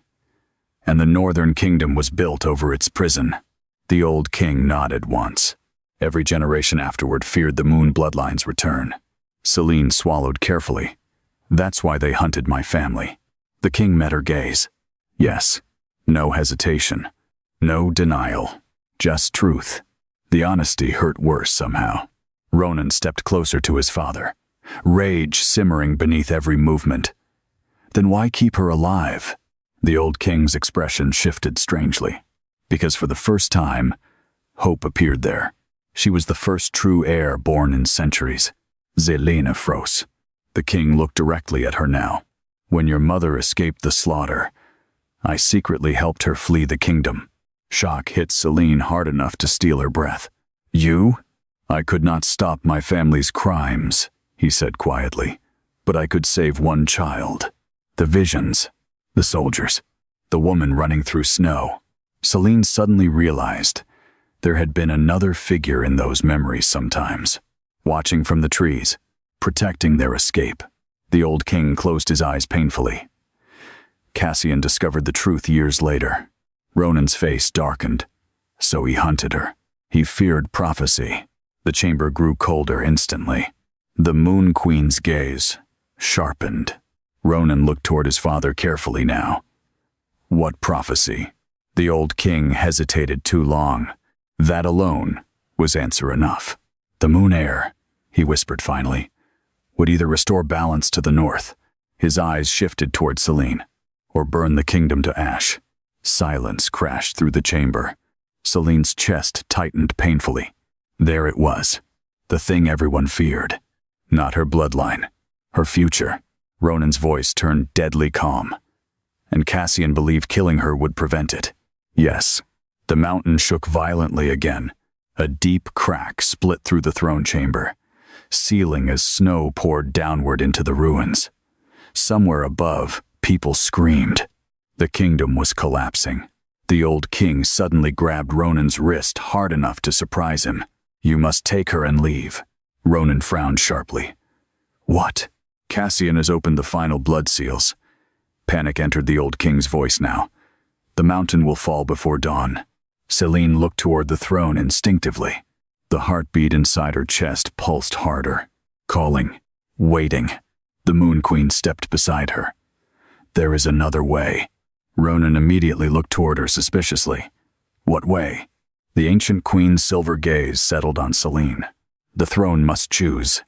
"And the northern kingdom was built over its prison." The old king nodded once. Every generation afterward feared the Moon bloodline's return. Selene swallowed carefully. "That's why they hunted my family." The king met her gaze. Yes. No hesitation. No denial. Just truth. The honesty hurt worse somehow. Ronan stepped closer to his father, rage simmering beneath every movement. "Then why keep her alive?" The old king's expression shifted strangely. Because for the first time, hope appeared there. She was the first true heir born in centuries. Selene froze. The king looked directly at her now. "When your mother escaped the slaughter, I secretly helped her flee the kingdom." Shock hit Selene hard enough to steal her breath. You? I could not stop my family's crimes, he said quietly, but I could save one child. The visions, the soldiers, the woman running through snow. Selene suddenly realized there had been another figure in those memories sometimes, watching from the trees, protecting their escape. The old king closed his eyes painfully. Cassian discovered the truth years later. Ronan's face darkened, so he hunted her. He feared prophecy. The chamber grew colder instantly. The Moon Queen's gaze sharpened. Ronan looked toward his father carefully now. What prophecy? The old king hesitated too long. That alone was answer enough. The moon heir, he whispered finally, would either restore balance to the north, his eyes shifted toward Selene, or burn the kingdom to ash. Silence crashed through the chamber. Selene's chest tightened painfully. There it was, the thing everyone feared. Not her bloodline, her future. Ronan's voice turned deadly calm. And Cassian believed killing her would prevent it. Yes. The mountain shook violently again. A deep crack split through the throne chamber, sealing as snow poured downward into the ruins. Somewhere above, people screamed. The kingdom was collapsing. The old king suddenly grabbed Ronan's wrist hard enough to surprise him. You must take her and leave. Ronan frowned sharply. What? Cassian has opened the final blood seals. Panic entered the old king's voice now. The mountain will fall before dawn. Selene looked toward the throne instinctively. The heartbeat inside her chest pulsed harder. Calling. Waiting. The Moon Queen stepped beside her. There is another way. Ronan immediately looked toward her suspiciously. What way? The ancient queen's silver gaze settled on Selene. The throne must choose.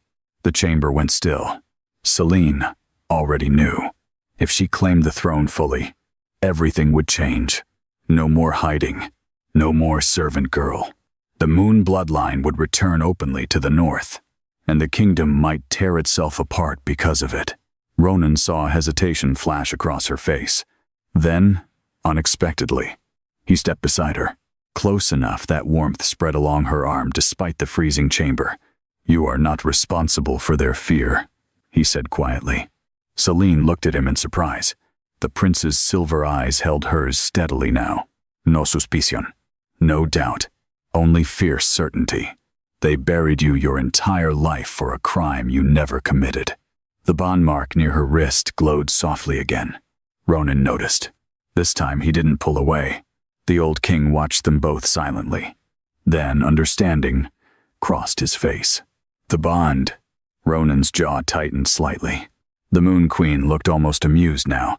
The chamber went still. Selene already knew. If she claimed the throne fully, everything would change. No more hiding. No more servant girl. The moon bloodline would return openly to the north, and the kingdom might tear itself apart because of it. Ronan saw hesitation flash across her face. Then, unexpectedly, he stepped beside her, close enough that warmth spread along her arm despite the freezing chamber. You are not responsible for their fear, he said quietly. Selene looked at him in surprise. The prince's silver eyes held hers steadily now. No suspicion. No doubt. Only fierce certainty. They buried you your entire life for a crime you never committed. The bond mark near her wrist glowed softly again. Ronan noticed. This time he didn't pull away. The old king watched them both silently. Then, understanding, crossed his face. The bond. Ronan's jaw tightened slightly. The Moon Queen looked almost amused now.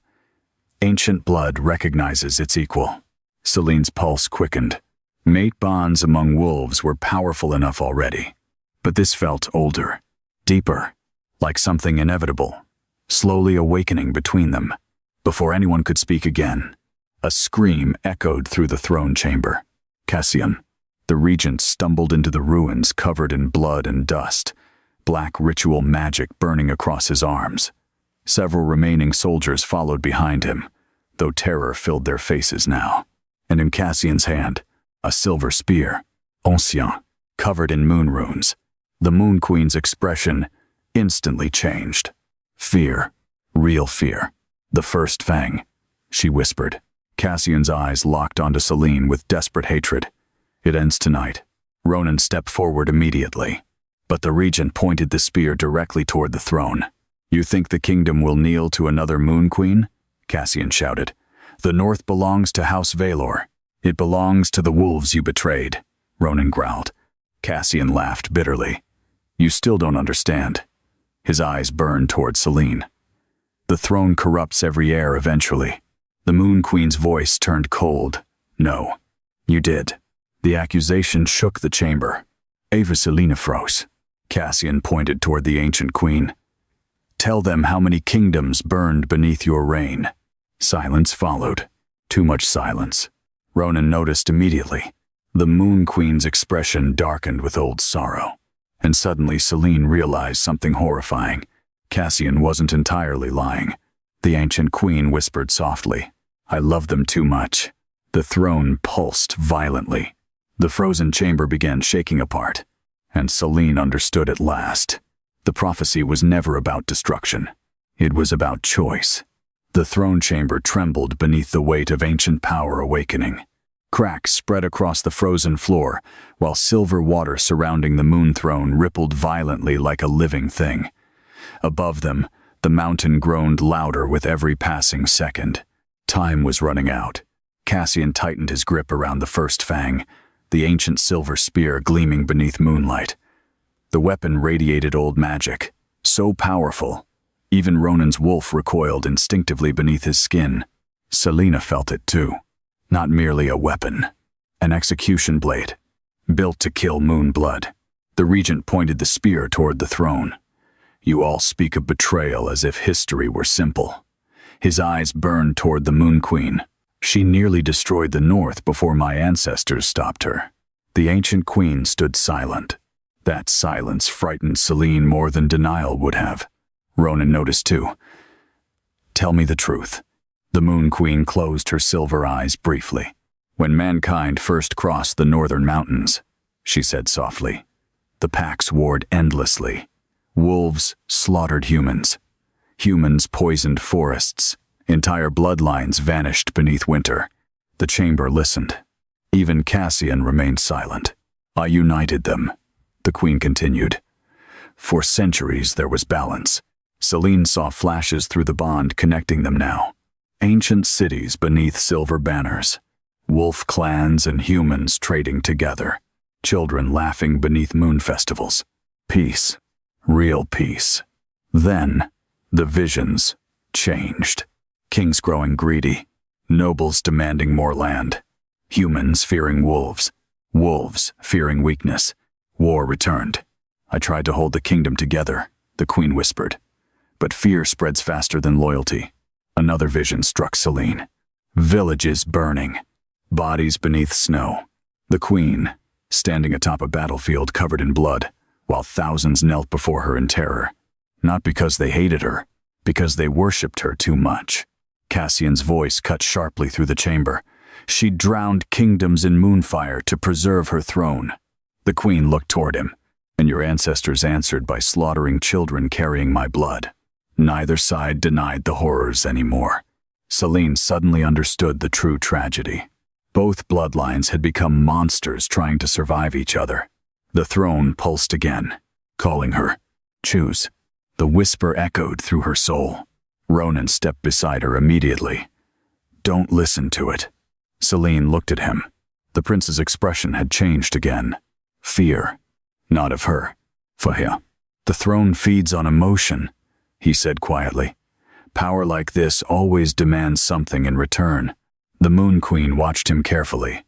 Ancient blood recognizes its equal. Selene's pulse quickened. Mate bonds among wolves were powerful enough already. But this felt older, deeper, like something inevitable, slowly awakening between them. Before anyone could speak again, a scream echoed through the throne chamber. Cassian. The regent stumbled into the ruins covered in blood and dust, black ritual magic burning across his arms. Several remaining soldiers followed behind him, though terror filled their faces now. And in Cassian's hand, a silver spear, ancien, covered in moon runes. The Moon Queen's expression instantly changed. Fear. Real fear. The first fang, she whispered. Cassian's eyes locked onto Selene with desperate hatred. It ends tonight. Ronan stepped forward immediately. But the regent pointed the spear directly toward the throne. You think the kingdom will kneel to another Moon Queen? Cassian shouted. The north belongs to House Vaelor. It belongs to the wolves you betrayed, Ronan growled. Cassian laughed bitterly. You still don't understand. His eyes burned toward Selene. The throne corrupts every heir eventually. The Moon Queen's voice turned cold. No, you did. The accusation shook the chamber. Ava Selene froze. Cassian pointed toward the ancient queen. Tell them how many kingdoms burned beneath your reign. Silence followed. Too much silence. Ronan noticed immediately. The Moon Queen's expression darkened with old sorrow. And suddenly Selene realized something horrifying. Cassian wasn't entirely lying. The ancient queen whispered softly. I love them too much. The throne pulsed violently. The frozen chamber began shaking apart, and Selene understood at last. The prophecy was never about destruction. It was about choice. The throne chamber trembled beneath the weight of ancient power awakening. Cracks spread across the frozen floor, while silver water surrounding the moon throne rippled violently like a living thing. Above them, the mountain groaned louder with every passing second. Time was running out. Cassian tightened his grip around the first fang, the ancient silver spear gleaming beneath moonlight. The weapon radiated old magic, so powerful, even Ronan's wolf recoiled instinctively beneath his skin. Selene felt it too. Not merely a weapon, an execution blade, built to kill moon blood. The regent pointed the spear toward the throne. You all speak of betrayal as if history were simple. His eyes burned toward the Moon Queen. She nearly destroyed the North before my ancestors stopped her. The ancient queen stood silent. That silence frightened Selene more than denial would have. Ronan noticed too. Tell me the truth. The Moon Queen closed her silver eyes briefly. When mankind first crossed the northern mountains, she said softly, the packs warred endlessly. Wolves slaughtered humans. Humans poisoned forests. Entire bloodlines vanished beneath winter. The chamber listened. Even Cassian remained silent. I united them, the queen continued. For centuries there was balance. Selene saw flashes through the bond connecting them now. Ancient cities beneath silver banners. Wolf clans and humans trading together. Children laughing beneath moon festivals. Peace. Real peace. Then, the visions changed. Kings growing greedy. Nobles demanding more land. Humans fearing wolves. Wolves fearing weakness. War returned. I tried to hold the kingdom together, the queen whispered. But fear spreads faster than loyalty. Another vision struck Selene. Villages burning. Bodies beneath snow. The queen, standing atop a battlefield covered in blood, while thousands knelt before her in terror. Not because they hated her, because they worshipped her too much. Cassian's voice cut sharply through the chamber. She drowned kingdoms in moonfire to preserve her throne. The queen looked toward him, and your ancestors answered by slaughtering children carrying my blood. Neither side denied the horrors anymore. Selene suddenly understood the true tragedy. Both bloodlines had become monsters trying to survive each other. The throne pulsed again, calling her. Choose. The whisper echoed through her soul. Ronan stepped beside her immediately. Don't listen to it. Selene looked at him. The prince's expression had changed again. Fear. Not of her. For him. The throne feeds on emotion, he said quietly. Power like this always demands something in return. The Moon Queen watched him carefully.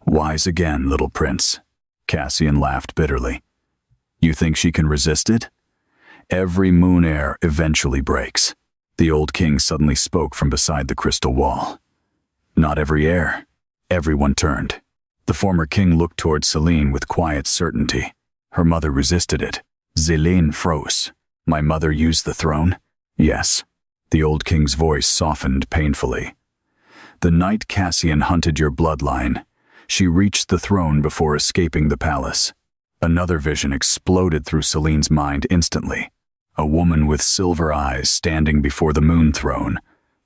Wise again, little prince. Cassian laughed bitterly. You think she can resist it? Every moon heir eventually breaks. The old king suddenly spoke from beside the crystal wall. Not every heir. Everyone turned. The former king looked toward Selene with quiet certainty. Her mother resisted it. Selene froze. My mother used the throne? Yes. The old king's voice softened painfully. The night Cassian hunted your bloodline, she reached the throne before escaping the palace. Another vision exploded through Selene's mind instantly. A woman with silver eyes standing before the moon throne,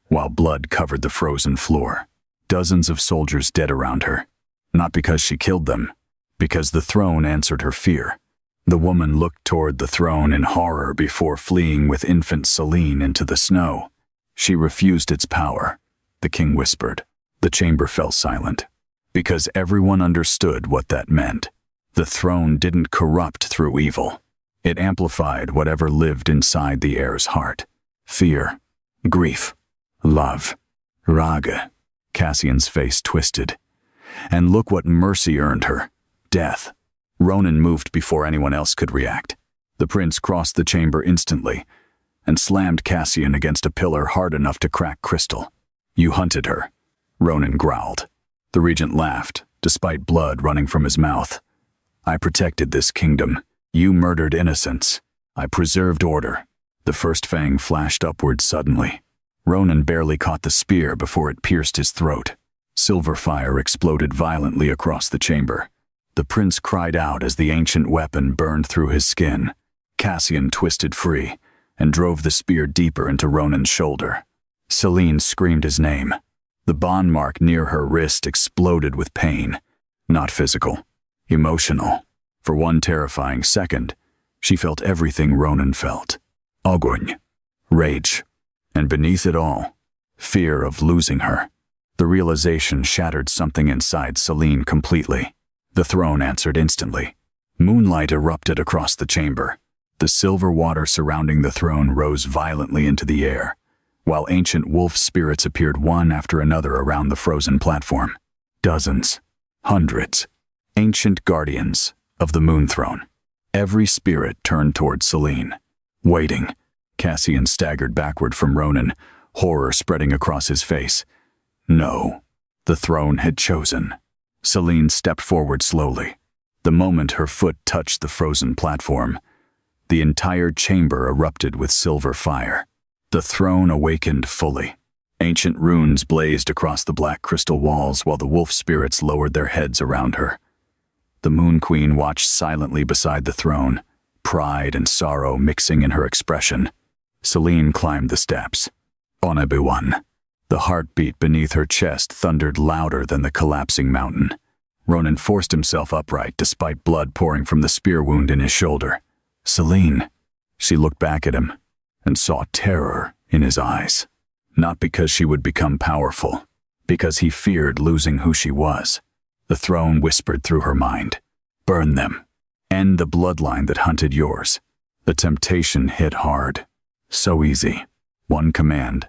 while blood covered the frozen floor. Dozens of soldiers dead around her. Not because she killed them, because the throne answered her fear. The woman looked toward the throne in horror before fleeing with infant Selene into the snow. She refused its power, the king whispered. The chamber fell silent, because everyone understood what that meant. The throne didn't corrupt through evil. It amplified whatever lived inside the heir's heart. Fear, grief, love, raga. Cassian's face twisted. And look what mercy earned her. Death. Ronan moved before anyone else could react. The prince crossed the chamber instantly and slammed Cassian against a pillar hard enough to crack crystal. You hunted her, Ronan growled. The regent laughed, despite blood running from his mouth. I protected this kingdom. You murdered innocents. I preserved order. The first fang flashed upward suddenly. Ronan barely caught the spear before it pierced his throat. Silver fire exploded violently across the chamber. The prince cried out as the ancient weapon burned through his skin. Cassian twisted free and drove the spear deeper into Ronan's shoulder. Selene screamed his name. The bond mark near her wrist exploded with pain. Not physical, emotional. For one terrifying second, she felt everything Ronan felt. Awakens, rage, and beneath it all, fear of losing her. The realization shattered something inside Selene completely. The throne answered instantly. Moonlight erupted across the chamber. The silver water surrounding the throne rose violently into the air, while ancient wolf spirits appeared one after another around the frozen platform. Dozens, hundreds, ancient guardians of the moon throne. Every spirit turned toward Selene, waiting. Cassian staggered backward from Ronan, horror spreading across his face. No, the throne had chosen. Selene stepped forward slowly. The moment her foot touched the frozen platform, the entire chamber erupted with silver fire. The throne awakened fully. Ancient runes blazed across the black crystal walls while the wolf spirits lowered their heads around her. The Moon Queen watched silently beside the throne, pride and sorrow mixing in her expression. Selene climbed the steps. On everyone. The heartbeat beneath her chest thundered louder than the collapsing mountain. Ronan forced himself upright despite blood pouring from the spear wound in his shoulder. Selene. She looked back at him and saw terror in his eyes. Not because she would become powerful, because he feared losing who she was. The throne whispered through her mind. Burn them. End the bloodline that hunted yours. The temptation hit hard. So easy. One command,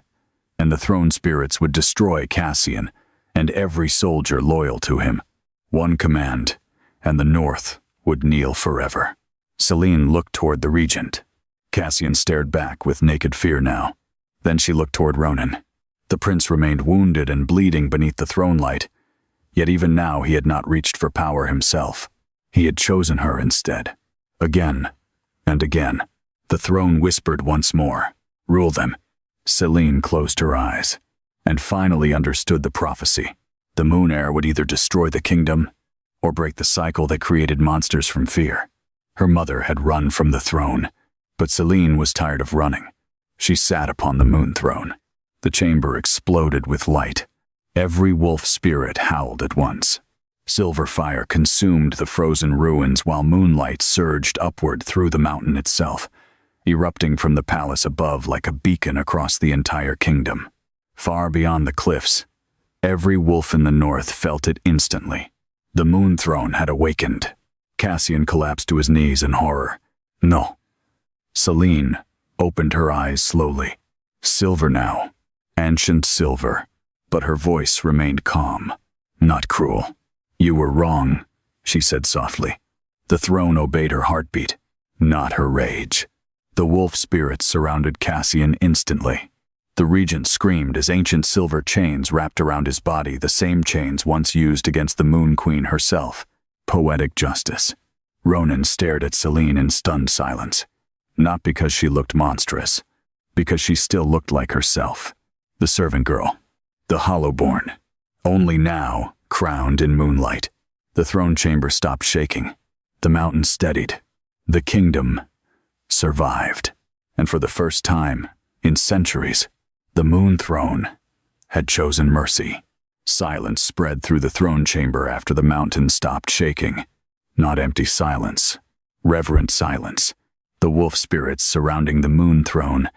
and the throne spirits would destroy Cassian and every soldier loyal to him. One command, and the North would kneel forever. Selene looked toward the regent. Cassian stared back with naked fear now. Then she looked toward Ronan. The prince remained wounded and bleeding beneath the throne light, yet even now he had not reached for power himself. He had chosen her instead. Again and again. The throne whispered once more. Rule them. Selene closed her eyes and finally understood the prophecy. The moon heir would either destroy the kingdom or break the cycle that created monsters from fear. Her mother had run from the throne, but Selene was tired of running. She sat upon the moon throne. The chamber exploded with light. Every wolf spirit howled at once. Silver fire consumed the frozen ruins while moonlight surged upward through the mountain itself, erupting from the palace above like a beacon across the entire kingdom. Far beyond the cliffs, every wolf in the north felt it instantly. The moon throne had awakened. Cassian collapsed to his knees in horror. No. Selene opened her eyes slowly. Silver now. Ancient silver. But her voice remained calm, not cruel. You were wrong, she said softly. The throne obeyed her heartbeat, not her rage. The wolf spirits surrounded Cassian instantly. The regent screamed as ancient silver chains wrapped around his body, the same chains once used against the Moon Queen herself. Poetic justice. Ronan stared at Selene in stunned silence. Not because she looked monstrous, because she still looked like herself. The servant girl. The hollowborn. Only now, crowned in moonlight. The throne chamber stopped shaking. The mountain steadied. The kingdom survived. And for the first time, in centuries, the moon throne had chosen mercy. Silence spread through the throne chamber after the mountain stopped shaking. Not empty silence, reverent silence. The wolf spirits surrounding the moon throne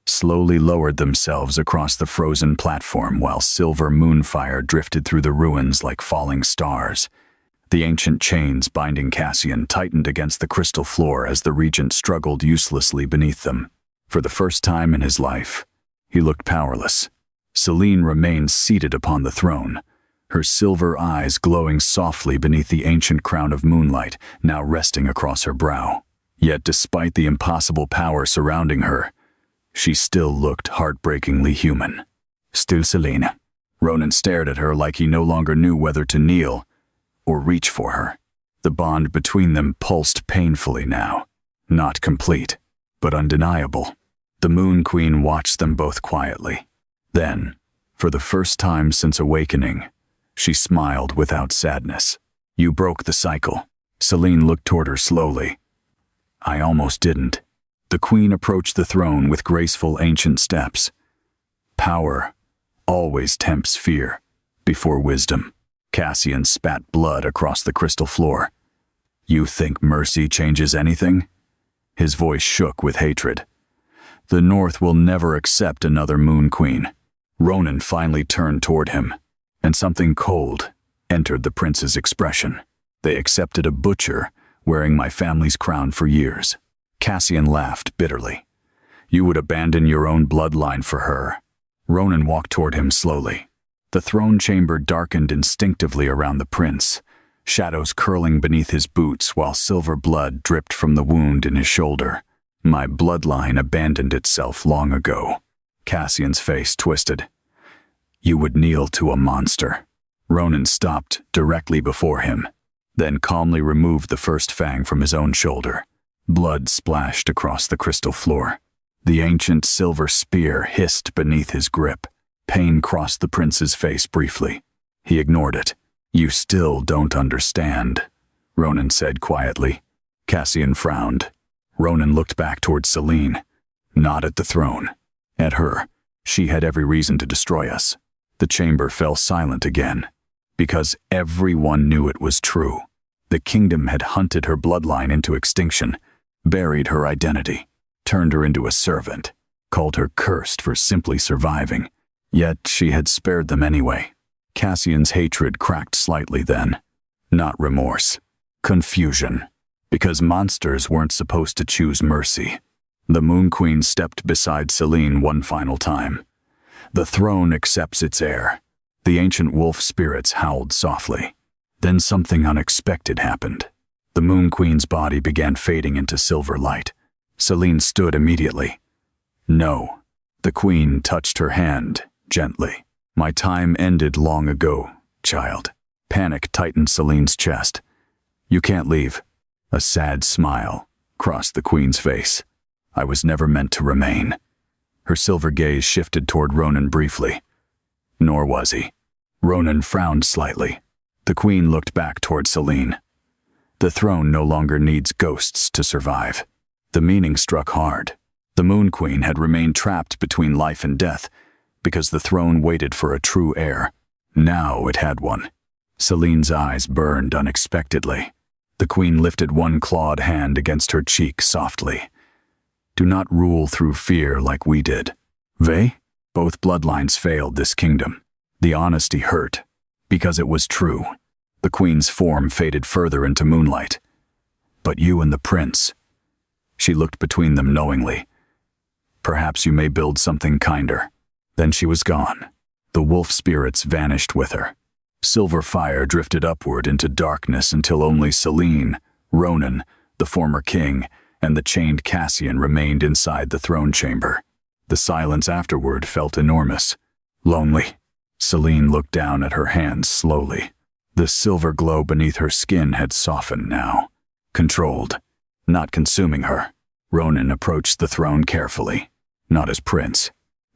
slowly lowered themselves across the frozen platform while silver moonfire drifted through the ruins like falling stars. The ancient chains binding Cassian tightened against the crystal floor as the regent struggled uselessly beneath them. For the first time in his life, he looked powerless. Selene remained seated upon the throne, her silver eyes glowing softly beneath the ancient crown of moonlight now resting across her brow. Yet despite the impossible power surrounding her, she still looked heartbreakingly human. Still Selene. Ronan stared at her like he no longer knew whether to kneel or reach for her. The bond between them pulsed painfully now. Not complete, but undeniable. The Moon Queen watched them both quietly. Then, for the first time since awakening, She smiled without sadness. You broke the cycle. Selene looked toward her slowly. I almost didn't. The queen approached the throne with graceful ancient steps. Power always tempts fear before wisdom. Cassian spat blood across the crystal floor. You think mercy changes anything? His voice shook with hatred. The North will never accept another moon queen. Ronan finally turned toward him, and something cold entered the prince's expression. They accepted a butcher wearing my family's crown for years. Cassian laughed bitterly. You would abandon your own bloodline for her. Ronan walked toward him slowly. The throne chamber darkened instinctively around the prince, shadows curling beneath his boots while silver blood dripped from the wound in his shoulder. My bloodline abandoned itself long ago. Cassian's face twisted. You would kneel to a monster. Ronan stopped directly before him, then calmly removed the first fang from his own shoulder. Blood splashed across the crystal floor. The ancient silver spear hissed beneath his grip. Pain crossed the prince's face briefly. He ignored it. You still don't understand, Ronan said quietly. Cassian frowned. Ronan looked back toward Selene. Not at the throne. At her. She had every reason to destroy us. The chamber fell silent again, because everyone knew it was true. The kingdom had hunted her bloodline into extinction, buried her identity, turned her into a servant, called her cursed for simply surviving. Yet she had spared them anyway. Cassian's hatred cracked slightly then. Not remorse. Confusion. Because monsters weren't supposed to choose mercy. The Moon Queen stepped beside Selene one final time. The throne accepts its heir. The ancient wolf spirits howled softly. Then something unexpected happened. The Moon Queen's body began fading into silver light. Selene stood immediately. No. The queen touched her hand gently. My time ended long ago, child. Panic tightened Selene's chest. You can't leave. A sad smile crossed the queen's face. I was never meant to remain. Her silver gaze shifted toward Ronan briefly. Nor was he. Ronan frowned slightly. The queen looked back toward Selene. The throne no longer needs ghosts to survive. The meaning struck hard. The Moon Queen had remained trapped between life and death because the throne waited for a true heir. Now it had one. Selene's eyes burned unexpectedly. The queen lifted one clawed hand against her cheek softly. Do not rule through fear like we did. Vey? Both bloodlines failed this kingdom. The honesty hurt, because it was true. The queen's form faded further into moonlight. But you and the prince. She looked between them knowingly. Perhaps you may build something kinder. Then she was gone. The wolf spirits vanished with her. Silver fire drifted upward into darkness until only Selene, Ronan, the former king, and the chained Cassian remained inside the throne chamber. The silence afterward felt enormous. Lonely. Selene looked down at her hands slowly. The silver glow beneath her skin had softened now. Controlled. Not consuming her. Ronan approached the throne carefully. Not as prince.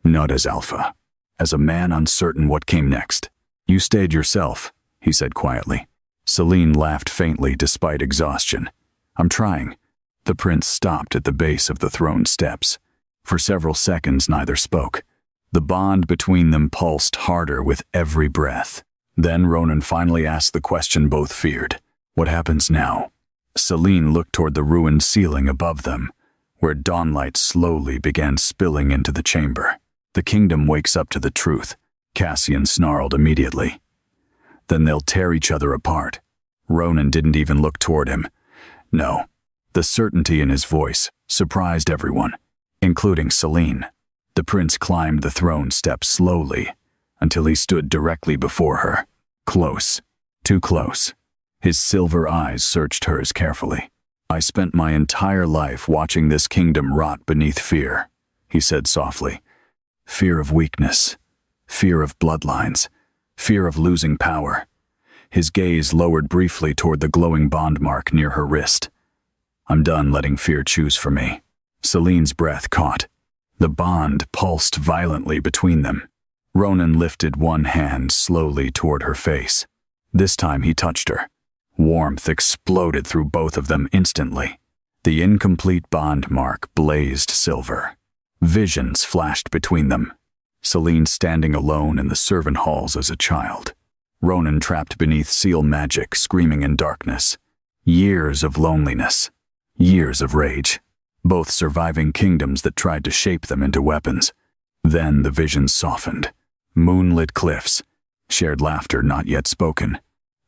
Not as alpha. As a man uncertain what came next. You stayed yourself, he said quietly. Selene laughed faintly despite exhaustion. I'm trying. The prince stopped at the base of the throne steps. For several seconds neither spoke. The bond between them pulsed harder with every breath. Then Ronan finally asked the question both feared. What happens now? Selene looked toward the ruined ceiling above them, where dawnlight slowly began spilling into the chamber. The kingdom wakes up to the truth, Cassian snarled immediately. Then they'll tear each other apart. Ronan didn't even look toward him. No. The certainty in his voice surprised everyone, including Selene. The prince climbed the throne steps slowly until he stood directly before her. Close. Too close. His silver eyes searched hers carefully. I spent my entire life watching this kingdom rot beneath fear, he said softly. Fear of weakness. Fear of bloodlines. Fear of losing power. His gaze lowered briefly toward the glowing bond mark near her wrist. I'm done letting fear choose for me. Selene's breath caught. The bond pulsed violently between them. Ronan lifted one hand slowly toward her face. This time he touched her. Warmth exploded through both of them instantly. The incomplete bond mark blazed silver. Visions flashed between them. Selene standing alone in the servant halls as a child. Ronan trapped beneath seal magic, screaming in darkness. Years of loneliness. Years of rage. Both surviving kingdoms that tried to shape them into weapons. Then the visions softened. Moonlit cliffs. Shared laughter not yet spoken.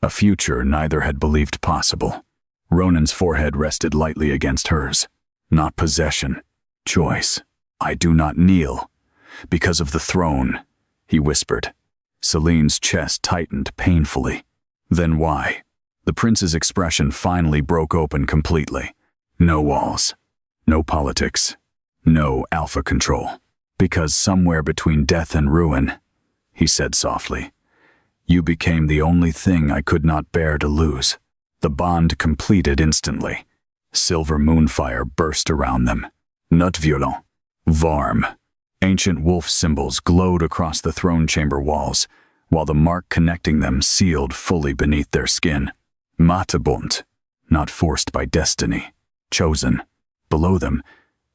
A future neither had believed possible. Ronan's forehead rested lightly against hers. Not possession. Choice. I do not kneel. Because of the throne, he whispered. Selene's chest tightened painfully. Then why? The prince's expression finally broke open completely. No walls. No politics. No alpha control. Because somewhere between death and ruin, he said softly, you became the only thing I could not bear to lose. The bond completed instantly. Silver moonfire burst around them. Not violent. Varm. Ancient wolf symbols glowed across the throne chamber walls, while the mark connecting them sealed fully beneath their skin. Matabont. Not forced by destiny. Chosen. Below them,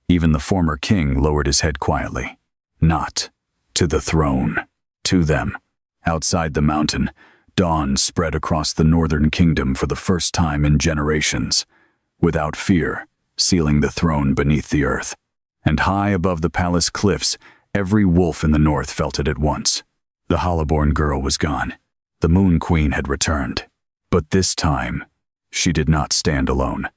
even the former king lowered his head quietly. Not to the throne. To them. Outside the mountain, dawn spread across the northern kingdom for the first time in generations, without fear, sealing the throne beneath the earth. And high above the palace cliffs, every wolf in the north felt it at once. The hollowborn girl was gone. The Moon Queen had returned. But this time, she did not stand alone.